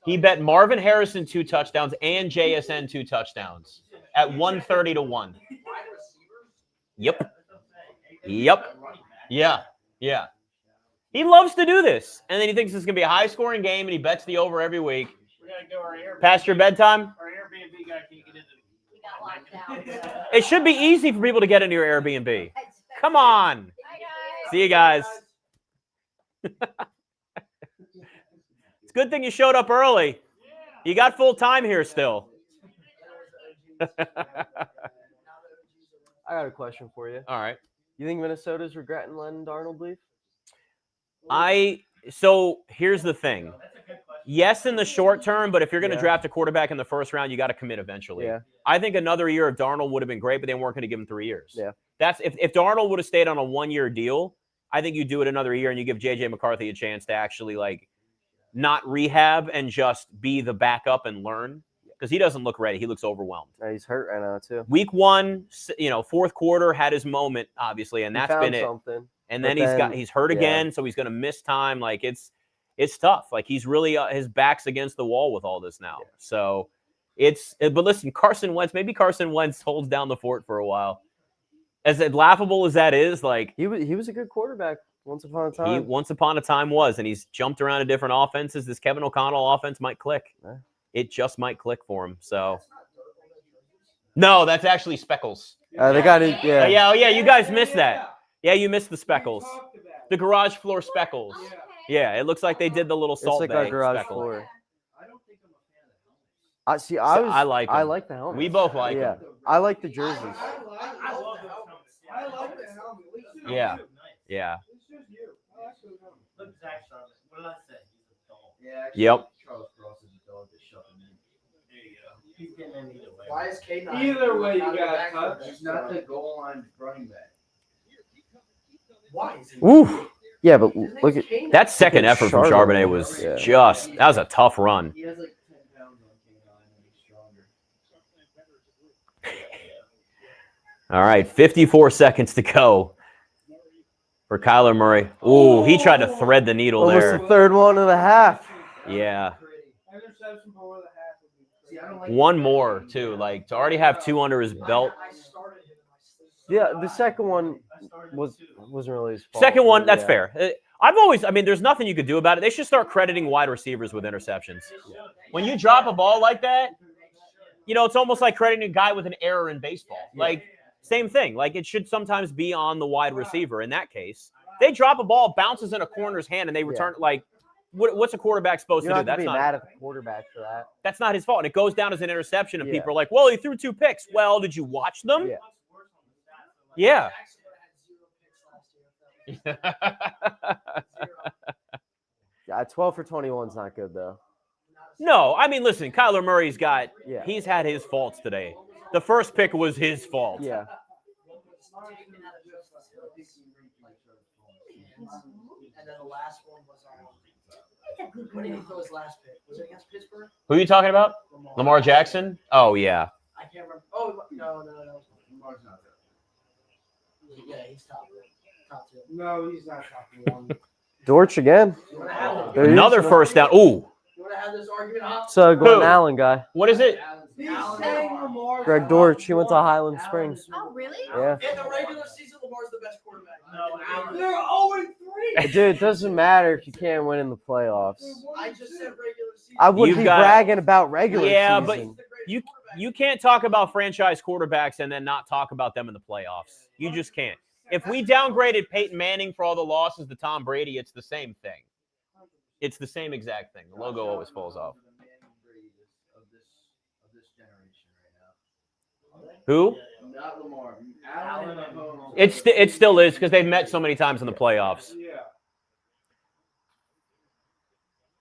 He bet Marvin Harrison 2 touchdowns and JSN 2 touchdowns at 130 to 1. Yep. Yeah. He loves to do this. And then he thinks it's going to be a high-scoring game, and he bets the over every week. Past your bedtime? Our Airbnb guy can't get into We got locked down. It should be easy for people to get into your Airbnb. Come on. Hi, guys. See you guys. It's a good thing you showed up early. You got full time here still. I got a question for you. All right. You think Minnesota's regretting letting Darnold leave? So here's the thing. Yes, in the short term, but if you're going to draft a quarterback in the first round, you got to commit eventually. Yeah. I think another year of Darnold would have been great, but they weren't going to give him 3 years. Yeah. That's if Darnold would have stayed on a 1-year deal, I think you do it another year and you give JJ McCarthy a chance to actually not rehab and just be the backup and learn, because he doesn't look ready. He looks overwhelmed. Yeah, he's hurt right now too. Week 1, fourth quarter had his moment, obviously, and that's been it. Something. And then he's hurt again, so he's going to miss time. It's tough. He's really his back's against the wall with all this now. Yeah. So but listen, Carson Wentz holds down the fort for a while. As laughable as that is, he was a good quarterback once upon a time. He once upon a time was, and he's jumped around to different offenses. This Kevin O'Connell offense might click. Yeah. It just might click for him. So no, that's actually Speckles. They got it. Yeah. Yeah. You guys missed that. Yeah, you missed the Speckles. The garage floor Speckles. Yeah, it looks like they did the little salt it's bay. Like our garage speckle. Floor. I don't think I'm a fan of helmets. I like the helmet. We both like them. I like the jerseys. I love the helmet. Yeah. It's just you. I like the helmet. Look, Zach Charlotte. What did I say? He's a dog. Yeah. Yep. Charles Cross is a dog that shut him in. There you go. He's getting in either way. Why is K9? Either way, you got touch. He's not the goal line running back. Why is he? Ooh. Yeah, but look at that second effort from Charbonnet was that was a tough run. He has 10 pounds on K9 and he's stronger. All right, 54 seconds to go for Kyler Murray. Ooh, he tried to thread the needle there. Almost the third one of the half. Yeah. Interception before the half. See, I don't like one more, too. To already have 2 under his belt. Yeah, the second one wasn't really his fault. Second one, that's fair. There's nothing you could do about it. They should start crediting wide receivers with interceptions. When you drop a ball like that, it's almost like crediting a guy with an error in baseball. Same thing. It should sometimes be on the wide receiver. In that case, they drop a ball, bounces in a corner's hand, and they return. What's a quarterback supposed to do? That's not mad at the quarterback for that. That's not his fault. And it goes down as an interception, and people are like, "Well, he threw 2 picks." Well, did you watch them? Yeah. Yeah, 12 for 21 is not good though. No, I mean, listen, Kyler Murray's Yeah. he's had his faults today. The first pick was his fault. Yeah. And then the last one was what did he throw his last pick? Was it against Pittsburgh? Who are you talking about? Lamar Jackson? Oh, yeah. I can't remember. Oh, no. Lamar's not there. Yeah, he's top two. No, he's not top one. Dortch again. Another first down. Ooh. You want to have this argument, huh? It's a Glenn Allen guy. What is it? Greg Dortch. He went to Highland Springs. Oh, really? Yeah. In the regular season, Lamar's the best quarterback. No, they're 0-3. Dude, it doesn't matter if you can't win in the playoffs. I just said regular season. I wouldn't be bragging about regular Yeah, season. but you can't talk about franchise quarterbacks and then not talk about them in the playoffs. You just can't. If we downgraded Peyton Manning for all the losses to Tom Brady, it's the same thing. It's the same exact thing. The logo always falls off. Who? Not Lamar. Allen. It still is because they've met so many times in the playoffs. Yeah.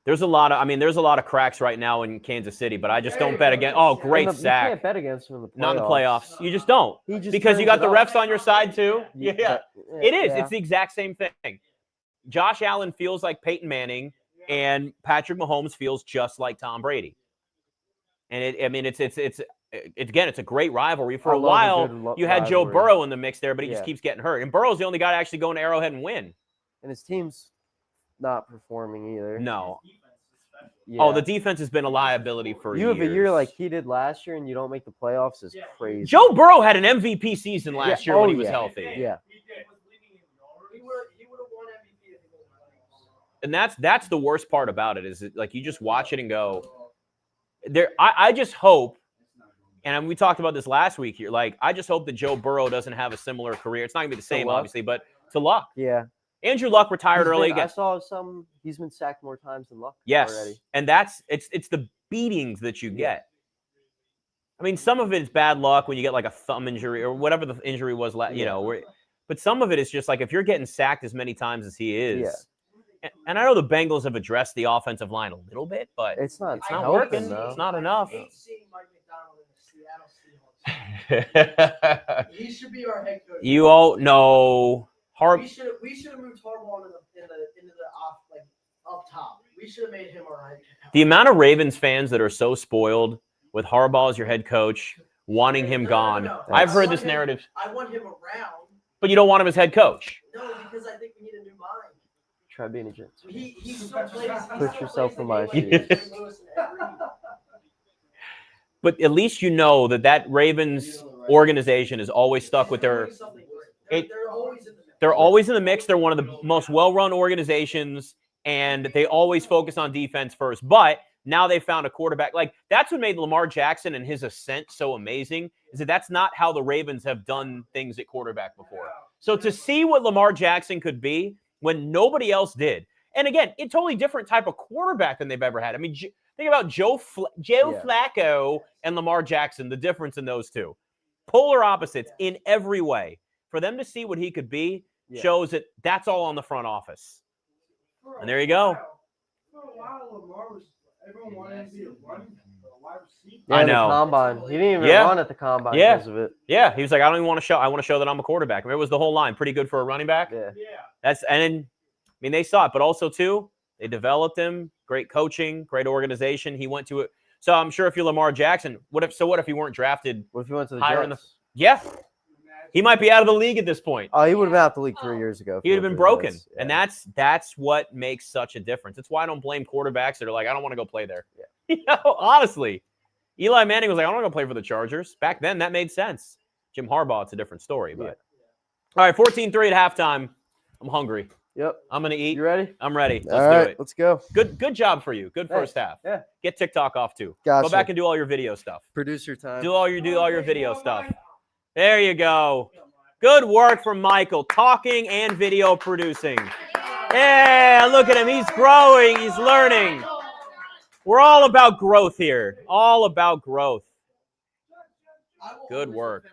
There's a lot of cracks right now in Kansas City, but I just don't bet against. Oh, great sack! You can't bet against him in the playoffs. Not in the playoffs. You just don't. Because you got the refs on your side too. Yeah. It is. It's the exact same thing. Josh Allen feels like Peyton Manning, and Patrick Mahomes feels just like Tom Brady. And it's a great rivalry. For a while, you had Joe Burrow in the mix there, but he just keeps getting hurt. And Burrow's the only guy to actually go into Arrowhead and win. And his team's not performing either. No. Yeah. Oh, the defense has been a liability for years. You have a year like he did last year, and you don't make the playoffs is crazy. Joe Burrow had an MVP season last year when he was healthy. Yeah. He would have won MVP if he was. And that's the worst part about it is like you just watch it and go, I just hope, and we talked about this last week here, like I just hope that Joe Burrow doesn't have a similar career. It's not going to be the same, obviously, but to Luck. Yeah. Andrew Luck retired early. I saw he's been sacked more times than Luck already. And it's the beatings that you get. I mean, some of it is bad luck when you get like a thumb injury or whatever the injury was, but some of it is just like if you're getting sacked as many times as he is. And I know the Bengals have addressed the offensive line a little bit, but it's not working. Though. It's not enough. I hate seeing Mike McDonald in the Seattle Seahawks. He should be our head coach. You all know. We should have moved Harbaugh into the up top. We should have made him our head coach. The amount of Ravens fans that are so spoiled with Harbaugh as your head coach, wanting him gone. No. I've heard this narrative. I want him around. But you don't want him as head coach. No, because I think we need a new mind. Try being a Jets. He still plays. Put yourself in my shoes. But at least you know that Ravens organization is always stuck with their. They're always in the mix. They're one of the most well-run organizations, and they always focus on defense first. But now they found a quarterback. Like, that's what made Lamar Jackson and his ascent so amazing, is that that's not how the Ravens have done things at quarterback before. So to see what Lamar Jackson could be when nobody else did, and again, a totally different type of quarterback than they've ever had. I mean, think about Joe Flacco and Lamar Jackson, the difference in those two. Polar opposites in every way. For them to see what he could be shows that that's all on the front office. And there you go. For a while, Lamar was everyone wanted him to be a wide receiver. Yeah, I know. The combine. He didn't even run at the combine because of it. Yeah, he was like, I don't even want to show. I want to show that I'm a quarterback. I mean, it was the whole line. Pretty good for a running back. Yeah. They saw it, but also too, they developed him. Great coaching, great organization. He went to it. So I'm sure if you're Lamar Jackson, what if he weren't drafted? What if he went to the higher Jets? He might be out of the league at this point. Oh, he would have been out the league 3 years ago. He would have been broken. And that's what makes such a difference. It's why I don't blame quarterbacks that are like, I don't want to go play there. Yeah. Honestly. Eli Manning was like, I don't want to go play for the Chargers. Back then, that made sense. Jim Harbaugh, it's a different story. But all right, 14-3 at halftime. I'm hungry. Yep. I'm going to eat. You ready? I'm ready. All Let's right, do it. Let's go. Good job for you. Good first half. Yeah. Get TikTok off too. Gotcha. Go back and do all your video stuff. Producer time. Do all your video stuff. There you go. Good work from Michael. Talking and video producing. Yeah, look at him. He's growing. He's learning. We're all about growth here. All about growth. Good work.